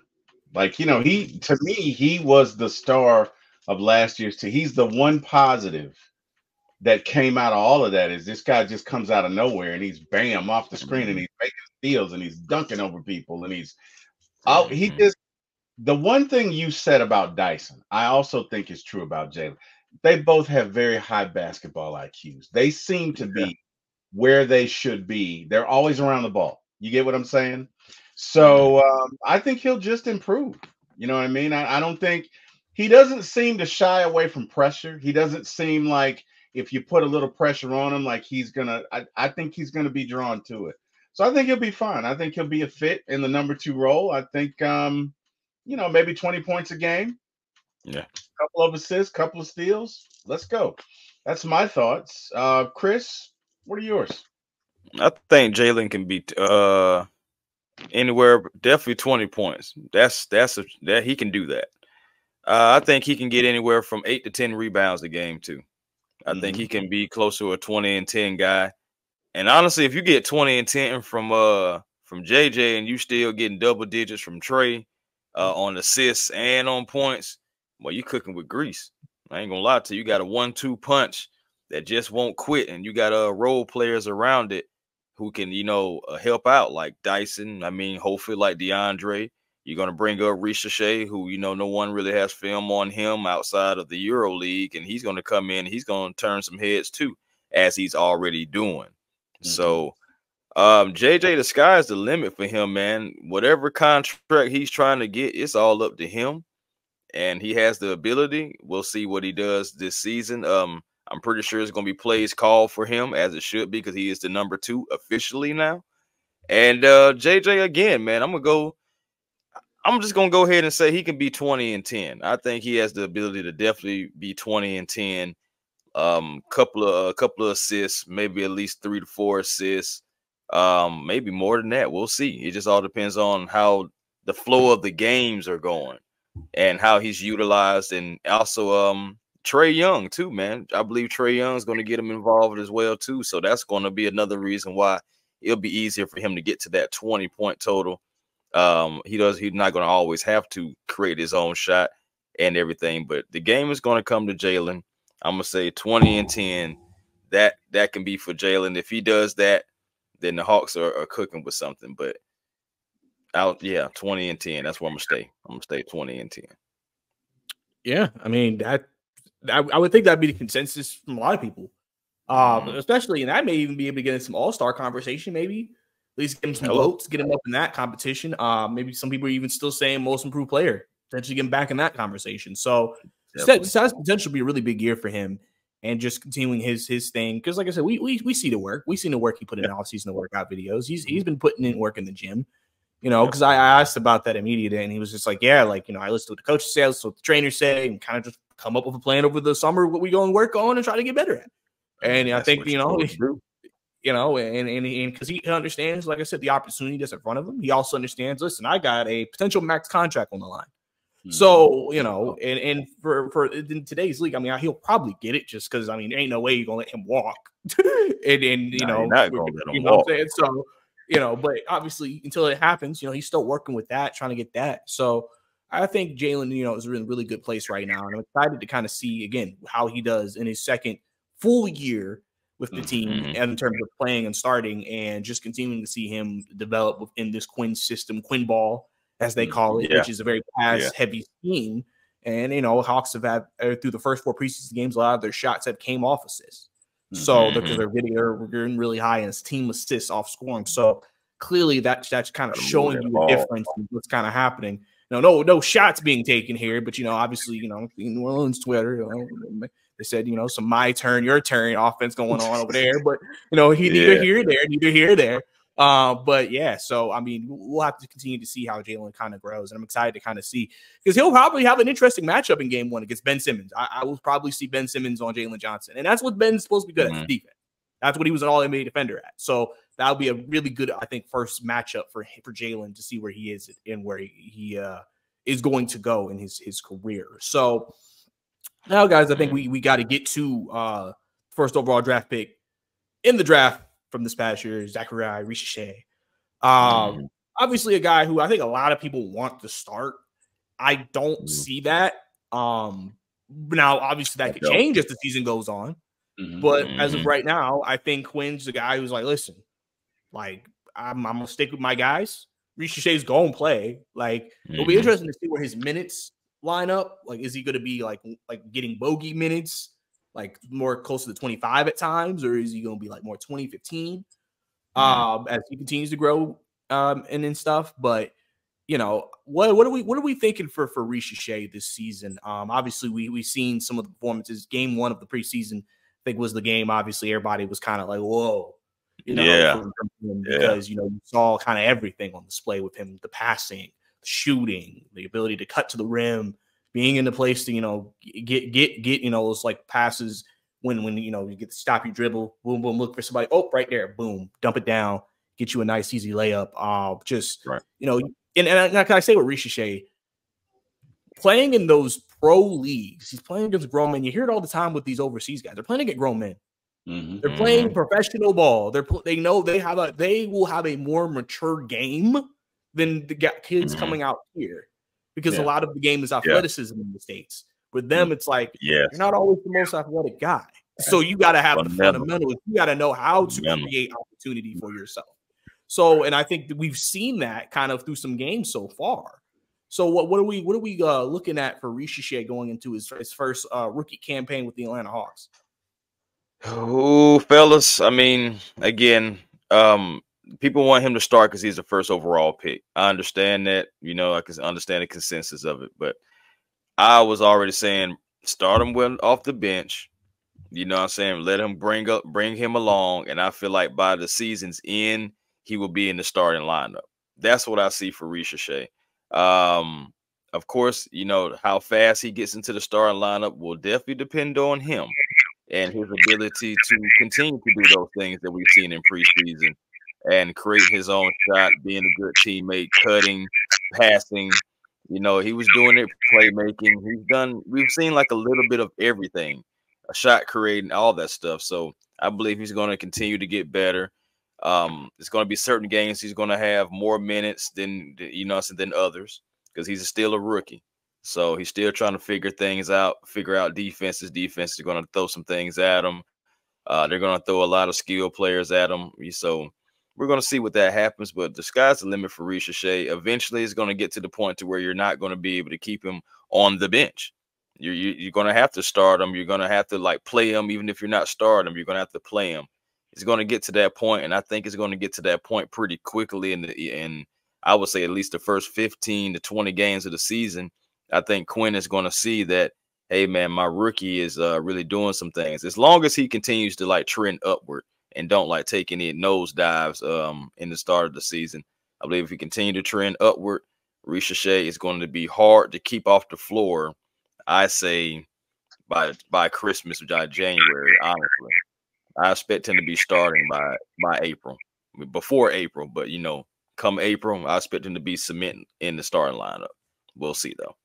Like, you know, to me, he was the star of last year's team. He's the one positive that came out of all of that. Is this guy just comes out of nowhere and he's bam off the screen and he's making steals and he's dunking over people and he's out. The one thing you said about Dyson, I also think is true about Jalen. They both have very high basketball IQs. They seem to be where they should be. They're always around the ball. You get what I'm saying? So I think he'll just improve. You know what I mean? I don't think he doesn't seem to shy away from pressure. He doesn't seem like if you put a little pressure on him, like he's gonna. I think he's gonna be drawn to it. So I think he'll be fine. I think he'll be a fit in the number 2 role. I think you know, maybe 20 points a game. Yeah. A couple of assists, couple of steals. Let's go. That's my thoughts. Chris, what are yours? I think Jalen can be anywhere, definitely 20 points. That he can do that. I think he can get anywhere from 8 to 10 rebounds a game too. I think he can be close to a 20 and 10 guy. And honestly, if you get 20 and 10 from JJ and you still getting double digits from Trey on assists and on points, well, you cooking with grease. I ain't gonna lie to you. You got a 1-2 punch that just won't quit, and you got role players around it who can, you know, help out, like Dyson. I mean, hopefully like DeAndre. You're gonna bring up Ricochet, who, you know, no one really has film on him outside of the Euro League, and he's gonna come in. He's gonna turn some heads too, as he's already doing. So, JJ, the sky's the limit for him, man. Whatever contract he's trying to get, it's all up to him. And he has the ability. We'll see what he does this season. I'm pretty sure it's going to be plays called for him, as it should be, because he is the number 2 officially now. And JJ, again, man, I'm just gonna go ahead and say he can be 20-10. I think he has the ability to definitely be 20-10. Couple of assists, maybe at least 3 to 4 assists, maybe more than that. We'll see. It just all depends on how the flow of the games are going and how he's utilized. And also Trae Young too, man. I Bleav Trae Young is going to get him involved as well too. So that's going to be another reason why it'll be easier for him to get to that 20-point total. He's not going to always have to create his own shot and everything, but the game is going to come to Jalen. I'm gonna say 20-10. That can be for Jalen. If he does that, then the Hawks are cooking with something. But 20-10. That's where I'm gonna stay. I'm gonna stay 20-10. Yeah, I mean I would think that'd be the consensus from a lot of people. Especially, and I may even be able to get in some all-star conversation, maybe. At least get him some votes, get him up in that competition. Maybe some people are even still saying most improved player, potentially get him back in that conversation. So this has potential to be a really big year for him and just continuing his thing. Because like I said, we see the work. We've seen the work he put in off-season workout videos. He's been putting in work in the gym, you know, because I asked about that immediately, and he was just like, yeah, like, you know, I listened to what the coaches say, I listened to what the trainers say, and kind of just come up with a plan over the summer, what we go and work on and try to get better at. And I think, you know, and because he understands, like I said, the opportunity that's in front of him. He also understands, listen, I got a potential max contract on the line. So, you know, and for in today's league, I mean, he'll probably get it just because, I mean, there ain't no way you're going to let him walk. and you know, not gonna let him walk. What I'm saying? So, you know, but obviously until it happens, you know, he's still working with that, trying to get that. So I think Jalen, you know, is in a really good place right now. And I'm excited to kind of see, again, how he does in his second full year with the team in terms of playing and starting, and just continuing to see him develop within this Quinn system, Quinn ball, as they call it, which is a very pass-heavy scheme. And, you know, Hawks have had, through the first 4 preseason games, a lot of their shots have came off assists. So because they're getting really high in team assists off scoring. So clearly that's kind of showing you the difference in what's kind of happening. No shots being taken here, but, you know, obviously, you know, New Orleans Twitter, you know, they said, you know, some my turn, your turn offense going on over there. But, you know, neither here or there. But yeah, so I mean, we'll have to continue to see how Jalen kind of grows, and I'm excited to kind of see, because he'll probably have an interesting matchup in game 1 against Ben Simmons. I will probably see Ben Simmons on Jalen Johnson, and that's what Ben's supposed to be good at, defense. That's what he was an All-NBA defender at. So that'll be a really good, I think, first matchup for Jalen to see where he is and where he is going to go in his career. So now, guys, I think we got to get to first overall draft pick in the draft from this past year, Zachariah Richeche. Obviously a guy who I think a lot of people want to start. I don't see that. Now, obviously that could change as the season goes on. But as of right now, I think Quinn's the guy who's like, listen, like, I'm going to stick with my guys. Richeche's going to play. Like, it'll be interesting to see where his minutes line up. Like, is he going to be like getting bogey minutes, like more close to the 25 at times, or is he going to be like more 20, 15 as he continues to grow and stuff? But, you know, what are we thinking for Richeche this season? Obviously we've seen some of the performances. Game 1 of the preseason, I think, was the game. Obviously everybody was kind of like, whoa, you know, because you know, you saw kind of everything on display with him: the passing, the shooting, the ability to cut to the rim, being in the place to, you know, get you know, those like passes when you know, you get to stop your dribble, boom, boom, look for somebody, oh, right there, boom, dump it down, get you a nice easy layup. You know, and like I say with Richeche, playing in those pro leagues, he's playing against grown men. You hear it all the time with these overseas guys. They're playing against grown men. They're playing professional ball. They know they will have a more mature game than the kids coming out here, because a lot of the game is athleticism in the States. With them, it's like you're not always the most athletic guy. So you got to have the fundamentals. You got to know how to create opportunity for yourself. So, and I think that we've seen that kind of through some games so far. So what are we looking at for Richeche going into his first rookie campaign with the Atlanta Hawks? Oh, fellas, I mean, again, people want him to start because he's the first overall pick. I understand that, you know, I can understand the consensus of it, but I was already saying start him off the bench, You know what I'm saying? Let him bring him along. And I feel like by the season's end, he will be in the starting lineup. That's what I see for Ricochet. Of course, you know, how fast he gets into the starting lineup will definitely depend on him and his ability to continue to do those things that we've seen in preseason and create his own shot, being a good teammate, cutting, passing. You know, he was doing it, playmaking. We've seen like a little bit of everything, a shot creating, all that stuff. So I Bleav he's going to continue to get better. It's going to be certain games he's going to have more minutes than, you know, than others because he's still a rookie. So he's still trying to figure things out, figure out defenses. Defenses are going to throw some things at him. They're going to throw a lot of skill players at him. So we're going to see what that happens. But the sky's the limit for Ricochet. Eventually, it's going to get to the point to where you're not going to be able to keep him on the bench. You're going to have to start him. You're going to have to like play him, even if you're not starting him. You're going to have to play him. It's going to get to that point, and I think it's going to get to that point pretty quickly. In I would say at least the first 15 to 20 games of the season. I think Quinn is going to see that, hey, man, my rookie is really doing some things. As long as he continues to, like, trend upward and don't, like, take any nosedives in the start of the season, I Bleav if he continue to trend upward, Ricochet is going to be hard to keep off the floor, I say, by Christmas, by January, honestly. I expect him to be starting by April, before April. But, you know, come April, I expect him to be cementing in the starting lineup. We'll see, though.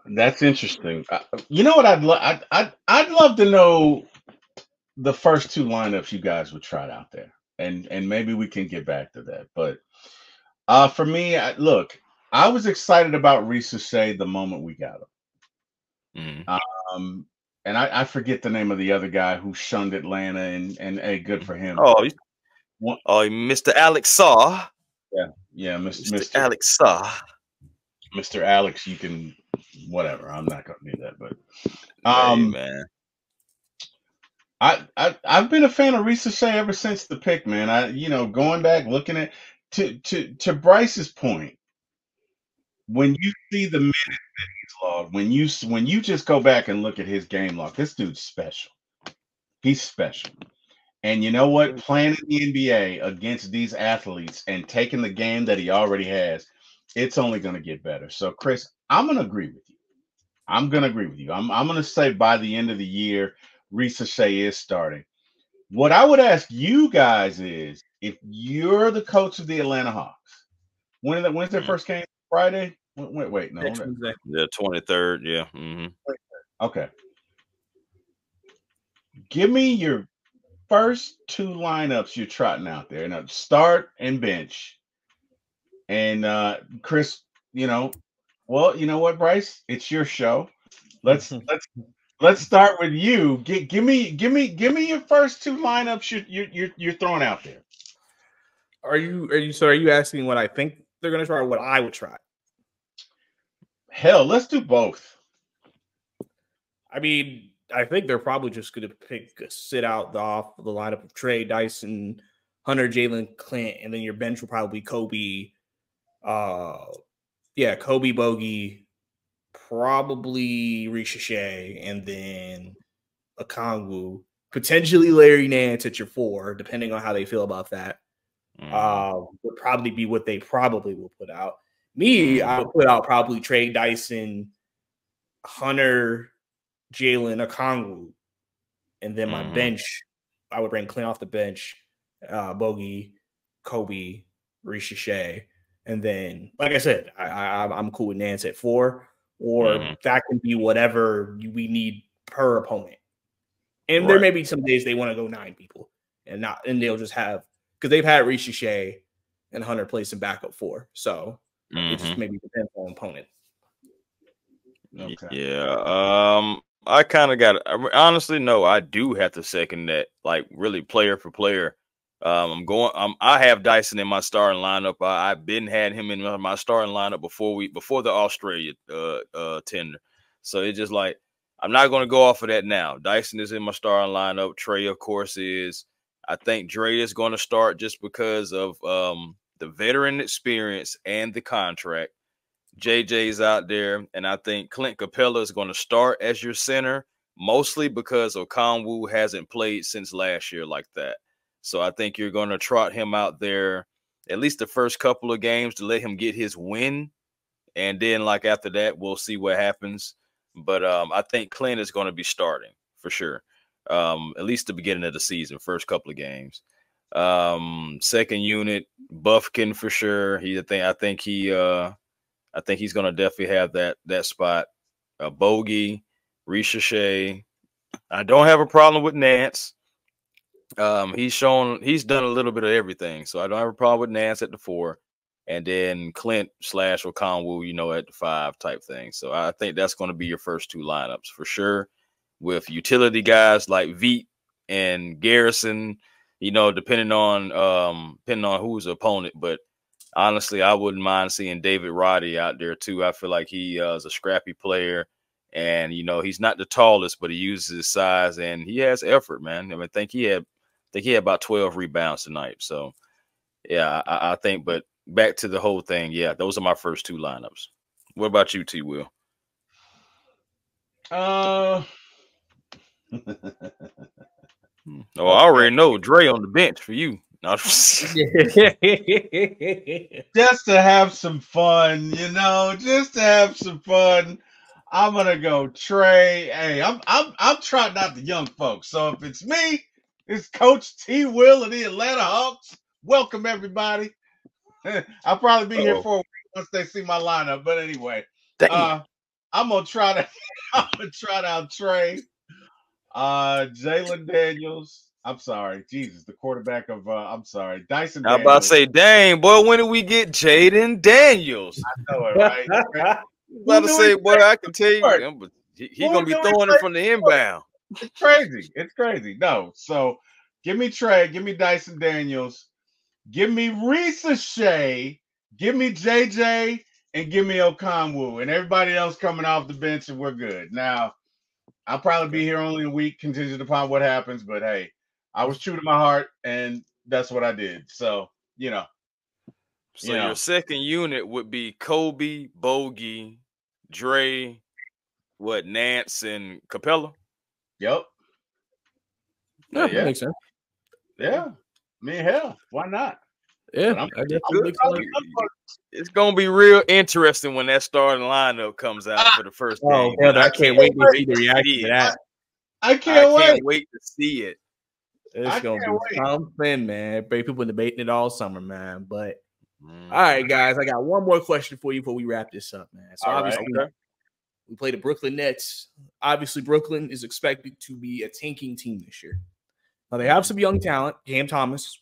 That's interesting. You know what I'd love to know the first two lineups you guys would try out there, and maybe we can get back to that. But for me, look, I was excited about Ricochet the moment we got him. Mm-hmm. And I forget the name of the other guy who shunned Atlanta, and hey, good for him. Mr. Alex Saw. Yeah, Mr. Alex Saw. Mr. Alex, you can whatever. I'm not gonna do that, but hey, man. I've been a fan of Ricochet ever since the pick, man. Going back looking at to Bryce's point, when you see the minutes that he's logged, when you just go back and look at his game log, this dude's special. He's special. And you know what? Playing in the NBA against these athletes and taking the game that he already has, it's only going to get better. So, Chris, I'm going to agree with you. I'm going to say by the end of the year, Ricochet is starting. What I would ask you guys is, if you're the coach of the Atlanta Hawks, when's their first game? Friday? Wait, no. The 23rd, yeah. Mm-hmm. Okay. Give me your first two lineups you're trotting out there. Now, start and bench. And Chris, you know what, Bryce? It's your show. Let's start with you. Give me your first two lineups you're throwing out there. Are you asking what I think they're going to try or what I would try? Hell, let's do both. I mean, I think they're probably just going to sit out off the lineup of Trey, Dyson, Hunter, Jalen, Clint, and then your bench will probably be Kobe. Kobe, Bogey, probably Ricochet, and then Okongwu, potentially Larry Nance at your 4, depending on how they feel about that. Would probably be what they probably will put out. Me, I would put out probably Trey, Dyson, Hunter, Jalen, Okongwu, and then my bench, I would bring Clint off the bench, Bogey, Kobe, Ricochet, and then, like I said, I'm cool with Nance at 4, or that can be whatever we need per opponent. And there may be some days they want to go 9 people, and they'll just have, because they've had Ricochet and Hunter play some backup 4, so it just maybe depends on opponent. Okay. Yeah. I kind of got honestly, no, I do have to second that, like really player for player. I have Dyson in my starting lineup. I've been had him in my starting lineup before the Australia tender. So it's just like, I'm not going to go off of that now. Dyson is in my starting lineup. Trey, of course, is. I think Dre is going to start just because of the veteran experience and the contract. JJ's out there, and I think Clint Capella is going to start as your center, mostly because Okongwu hasn't played since last year like that. So I think you're going to trot him out there at least the first couple of games to let him get his win. And then, like, after that, we'll see what happens. But I think Clint is going to be starting for sure, at least the beginning of the season, first couple of games. Second unit, Bufkin for sure. I think he's going to definitely have that spot. Bogey, Ricochet. I don't have a problem with Nance. He's done a little bit of everything, so I don't have a problem with Nance at the 4. And then Clint / Okongwu, at the 5 type thing. So I think that's going to be your first 2 lineups for sure, with utility guys like Veet and Garrison, depending on who's the opponent. But honestly, I wouldn't mind seeing David Roddy out there too. I feel like he is a scrappy player, and he's not the tallest, but he uses his size and he has effort, man. I think he had about 12 rebounds tonight. So yeah, I think, but back to the whole thing. Yeah, those are my first 2 lineups. What about you, T. Will? Oh, I already know Dre on the bench for you. No, just to have some fun, just to have some fun. I'm gonna go Trey. Hey, I'm trotting out the young folks. So if it's me, it's Coach T. Will of the Atlanta Hawks. Welcome everybody. I'll probably be here for a week once they see my lineup. But anyway, I'm gonna try out Trey, Jalen Daniels. I'm sorry, Jesus, the quarterback of Dyson Daniels. I'm about to say, dang, boy, when did we get Jaden Daniels? I know it, right? About to say, boy, I can tell you, he's gonna be throwing it from the inbound. It's crazy. No, so give me Trey, give me Dyson Daniels. Give me Ricochet, give me JJ, and give me Okongwu, and everybody else coming off the bench, and we're good. Now, I'll probably be here only a week, contingent upon what happens, but hey, I was true to my heart, and that's what I did. So, So your second unit would be Kobe, Bogey, Dre, Nance, and Capella? Yep. Yeah, that makes sense. Yeah. I mean, hell, why not? Yeah, it's gonna be real interesting when that starting lineup comes out for the first game. I can't wait to see the reaction to that. I can't wait to see it. It's gonna be something, man. People been debating it all summer, man. But all right, guys, I got one more question for you before we wrap this up, man. So obviously, we play the Brooklyn Nets. Obviously, Brooklyn is expected to be a tanking team this year. Now, they have some young talent. Cam Thomas.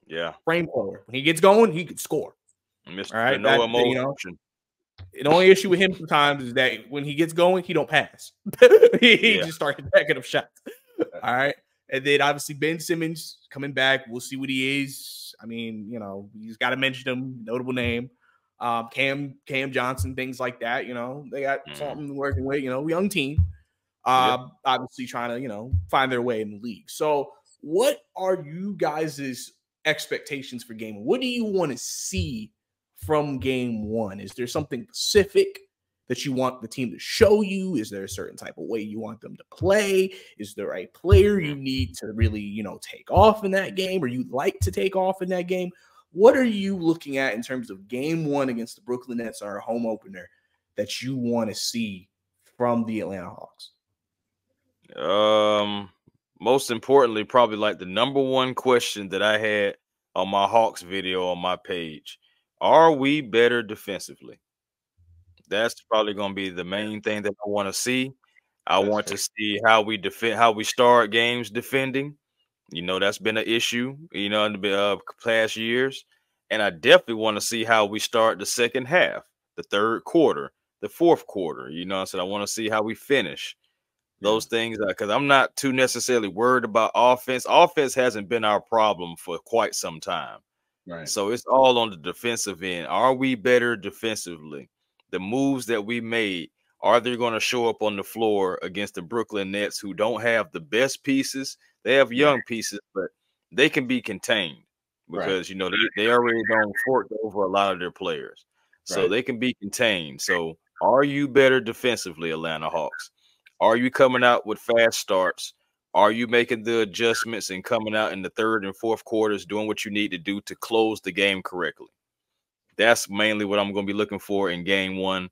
Yeah. Frame forward. When he gets going, he can score. Mr. All right. No emotion. The only issue with him sometimes is that when he gets going, he don't pass. he just starts backing up shots. All right. And then obviously Ben Simmons coming back. We'll see what he is. I mean, you just got to mention him. Notable name. Cam Johnson, things like that. They got something working with, young team. Obviously trying to, find their way in the league. So what are you guys' expectations for game 1? What do you want to see from game 1? Is there something specific that you want the team to show you? Is there a certain type of way you want them to play? Is there a player you need to really, take off in that game, or you'd like to take off in that game? What are you looking at in terms of game 1 against the Brooklyn Nets, our home opener, that you want to see from the Atlanta Hawks? Most importantly, probably like the number 1 question that I had on my Hawks video on my page: are we better defensively? That's probably going to be the main thing that I want to see. I want to see how we defend, how we start games defending. That's been an issue, in the past years. And I definitely want to see how we start the second half, the third quarter, the fourth quarter. So I want to see how we finish. Those things, because I'm not too necessarily worried about offense. Offense hasn't been our problem for quite some time. Right. So it's all on the defensive end. Are we better defensively? The moves that we made, are they going to show up on the floor against the Brooklyn Nets, who don't have the best pieces? They have young pieces, but they can be contained because, they already don't fork over a lot of their players. so they can be contained. So are you better defensively, Atlanta Hawks? Are you coming out with fast starts? Are you making the adjustments and coming out in the third and fourth quarters, doing what you need to do to close the game correctly? That's mainly what I'm going to be looking for in game one,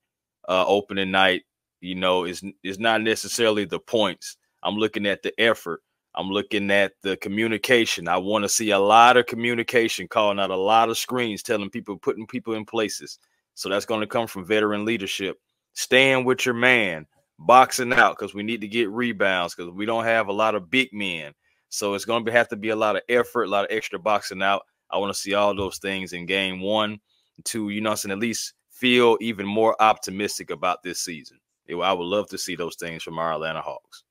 opening night. You know, is not necessarily the points. I'm looking at the effort. I'm looking at the communication. I want to see a lot of communication, calling out a lot of screens, telling people, putting people in places. So that's going to come from veteran leadership. Staying with your man, boxing out, because we need to get rebounds, because we don't have a lot of big men. So it's going to have to be a lot of effort, a lot of extra boxing out. I want to see all those things in game one to, you know, at least feel even more optimistic about this season. I would love to see those things from our Atlanta Hawks.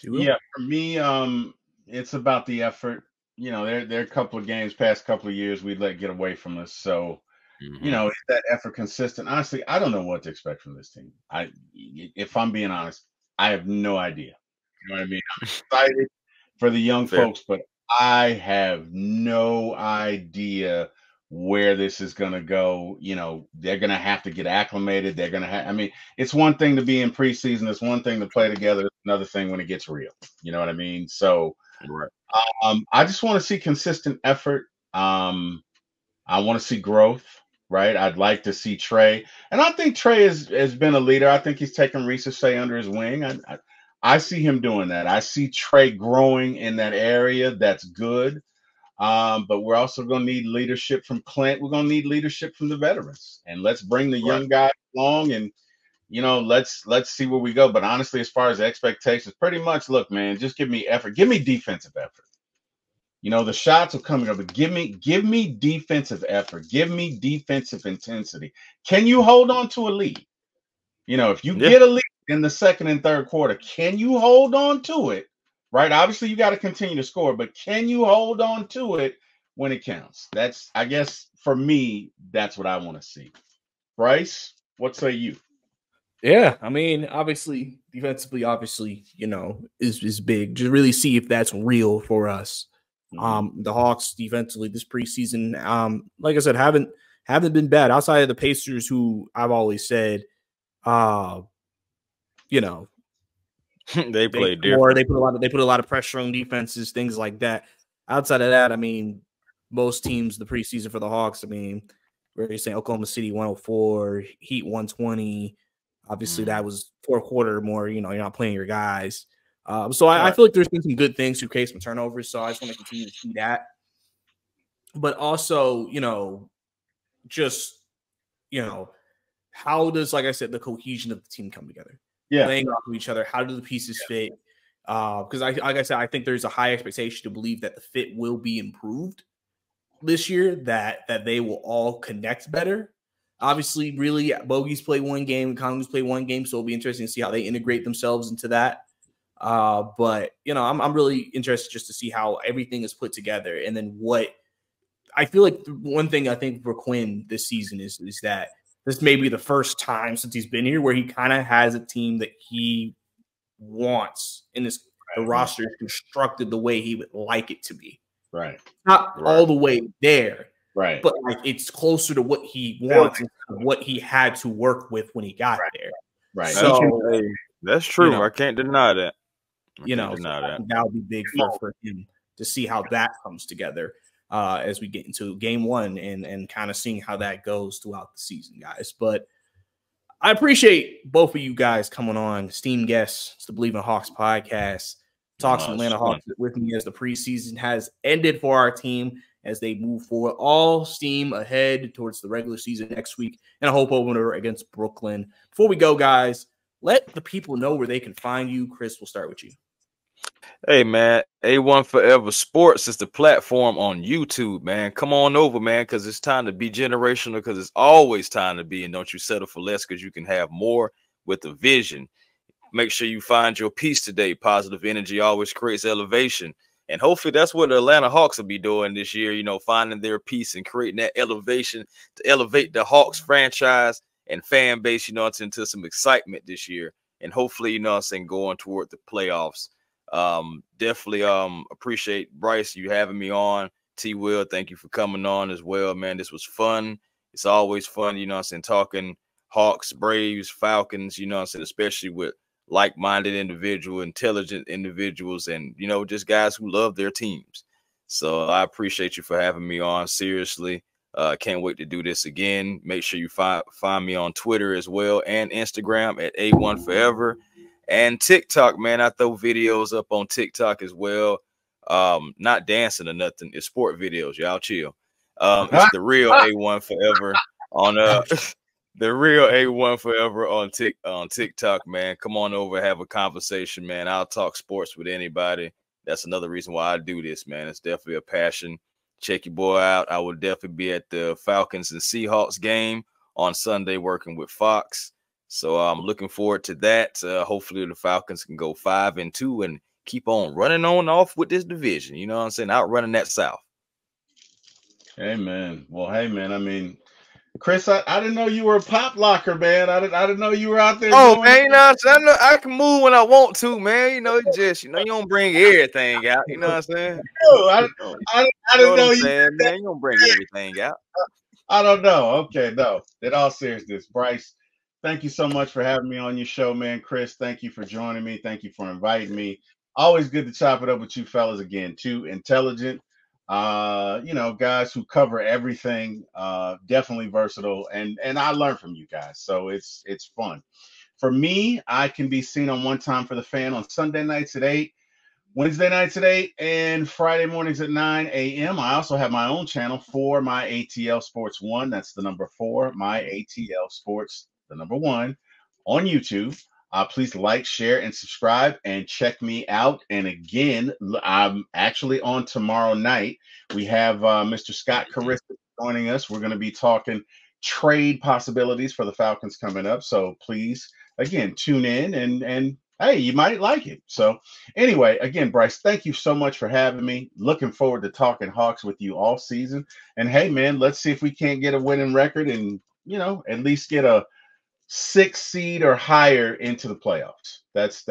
Yeah, for me, it's about the effort. You know, there are a couple of games, past couple of years, we'd let get away from us. So, you know, is that effort consistent? Honestly, I don't know what to expect from this team. If I'm being honest, I have no idea. You know what I mean? I'm excited for the young folks, but I have no idea where this is going to go. You know, they're going to have to get acclimated. They're going to have, I mean, it's one thing to be in preseason. It's one thing to play together. It's another thing when it gets real. You know what I mean? So, I just want to see consistent effort. I want to see growth, right? I'd like to see Trey. And I think Trey has been a leader. I think he's taken Reese Shea under his wing. I see him doing that. I see Trey growing in that area. That's good. But we're also going to need leadership from Clint. We're going to need leadership from the veterans. And let's bring the young guys along, and, you know, let's see where we go. But honestly, as far as expectations, pretty much, look, man, just give me effort. Give me defensive effort. You know, the shots are coming up, but give me defensive effort. Give me defensive intensity. Can you hold on to a lead? You know, if you get a lead in the second and third quarter, can you hold on to it? Right? Obviously, you got to continue to score, but can you hold on to it when it counts? That's, I guess, for me, that's what I want to see. Bryce, what say you? Yeah, I mean, obviously, defensively, obviously, you know, is big. Just really see if that's real for us. The Hawks defensively this preseason, like I said, haven't been bad outside of the Pacers, who I've always said, you know, they play different. They put a lot of pressure on defenses, things like that. Outside of that, I mean, most teams the preseason for the Hawks, I mean, we're saying Oklahoma City 104, Heat 120. Obviously, that was fourth quarter more. You know, you're not playing your guys. So I feel like there's been some good things to create some turnovers. So I just want to continue to see that. But also, you know, just, you know, how does, like I said, the cohesion of the team come together? Yeah. Playing off of each other. How do the pieces fit? Because like I said, I think there's a high expectation to Bleav that the fit will be improved this year, that they will all connect better. Obviously, really, Bogey's play one game, Conley's play one game, so it'll be interesting to see how they integrate themselves into that. But, you know, I'm really interested just to see how everything is put together. And then what I feel like one thing I think for Quinn this season is that this may be the first time since he's been here where he kind of has a team that he wants in the roster is constructed the way he would like it to be. Right. Not all the way there. Right. But like it's closer to what he wants and what he had to work with when he got there. Right. So that's true. You know, I can't deny that. That would be big for him to see how that comes together as we get into game one and kind of seeing how that goes throughout the season, guys. But I appreciate both of you guys coming on, esteemed guests. It's the Bleav in Hawks podcast. Talks from Atlanta Hawks with me as the preseason has ended for our team as they move forward. All steam ahead towards the regular season next week and a hope opener against Brooklyn. Before we go, guys, let the people know where they can find you. Chris, we'll start with you. Hey, man, A1 Forever Sports is the platform on YouTube, man. Come on over, man, because it's time to be generational, because it's always time to be, and don't you settle for less, because you can have more with a vision. Make sure you find your peace today. Positive energy always creates elevation. And hopefully that's what the Atlanta Hawks will be doing this year, you know, finding their peace and creating that elevation to elevate the Hawks franchise and fan base, you know, into some excitement this year. And hopefully, you know, going toward the playoffs. Definitely appreciate Bryce, you having me on. T Will, thank you for coming on as well, man. This was fun. It's always fun, you know what I'm saying, talking Hawks, Braves, Falcons, you know what I'm saying, especially with like-minded intelligent individuals, and, you know, just guys who love their teams. So I appreciate you for having me on. Seriously. Can't wait to do this again. Make sure you find me on Twitter as well, and Instagram at A1Forever, and TikTok, man. I throw videos up on TikTok as well. Not dancing or nothing. It's sport videos. Y'all chill. It's the real A1 Forever on the real A1 Forever on TikTok, man. Come on over, have a conversation, man. I'll talk sports with anybody. That's another reason why I do this, man. It's definitely a passion. Check your boy out. I will definitely be at the Falcons and Seahawks game on Sunday working with Fox. So I'm looking forward to that. Hopefully the Falcons can go 5-2 and keep on running on off with this division. You know what I'm saying? Outrunning that South. Amen. Well, hey, man, I mean, Chris, I didn't know you were a pop locker, man. I didn't know you were out there. Oh, man, you know what I'm saying? I can move when I want to, man. You know, it's just, you know, you don't bring everything out. You know what I'm saying? No, I didn't know you. Man, you don't bring everything out. I don't know. Okay, no. In all seriousness, Bryce, thank you so much for having me on your show, man. Chris, thank you for joining me. Thank you for inviting me. Always good to chop it up with you fellas again. Too intelligent, you know, guys who cover everything. Definitely versatile, and I learn from you guys, so it's fun. For me, I can be seen on One Time for the Fan on Sunday nights at 8. Wednesday nights at 8 and Friday mornings at 9 a.m. I also have my own channel for my ATL Sports 1. That's the number 4, my ATL Sports, the number 1 on YouTube. Please like, share, and subscribe, and check me out. And again, I'm actually on tomorrow night. We have Mr. Scott Carissa joining us. We're going to be talking trade possibilities for the Falcons coming up. So please, again, tune in and hey, you might like it. So anyway, again, Bryce, thank you so much for having me. Looking forward to talking Hawks with you all season. And hey, man, let's see if we can't get a winning record and, you know, at least get a 6 seed or higher into the playoffs. That's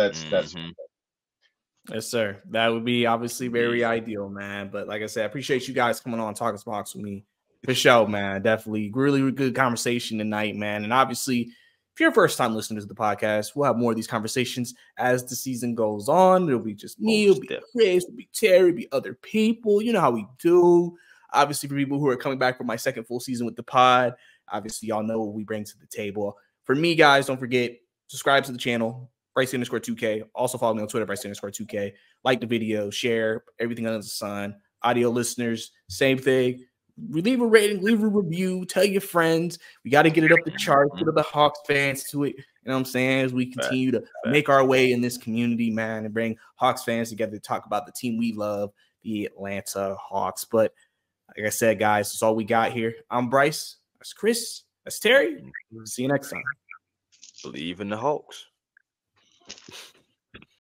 Yes, sir. That would be obviously very ideal, man. But like I said, I appreciate you guys coming on talking Hawks with me. For sure, man. Definitely really good conversation tonight, man. And obviously, if you're a first-time listener to the podcast, we'll have more of these conversations as the season goes on. It'll be just me, it'll be Chris, it'll be Terry, it'll be other people. You know how we do. Obviously, for people who are coming back for my second full season with the pod, obviously, y'all know what we bring to the table. For me, guys, don't forget, subscribe to the channel, Bryce_2K. Also follow me on Twitter, Bryce_2K. Like the video, share everything under the sun. Audio listeners, same thing. Leave a rating, leave a review, tell your friends. We got to get it up the charts, get the Hawks fans to it. You know what I'm saying? As we continue to make our way in this community, man, and bring Hawks fans together to talk about the team we love, the Atlanta Hawks. But like I said, guys, that's all we got here. I'm Bryce. That's Chris. That's Terry. See you next time. Bleav in the Hawks.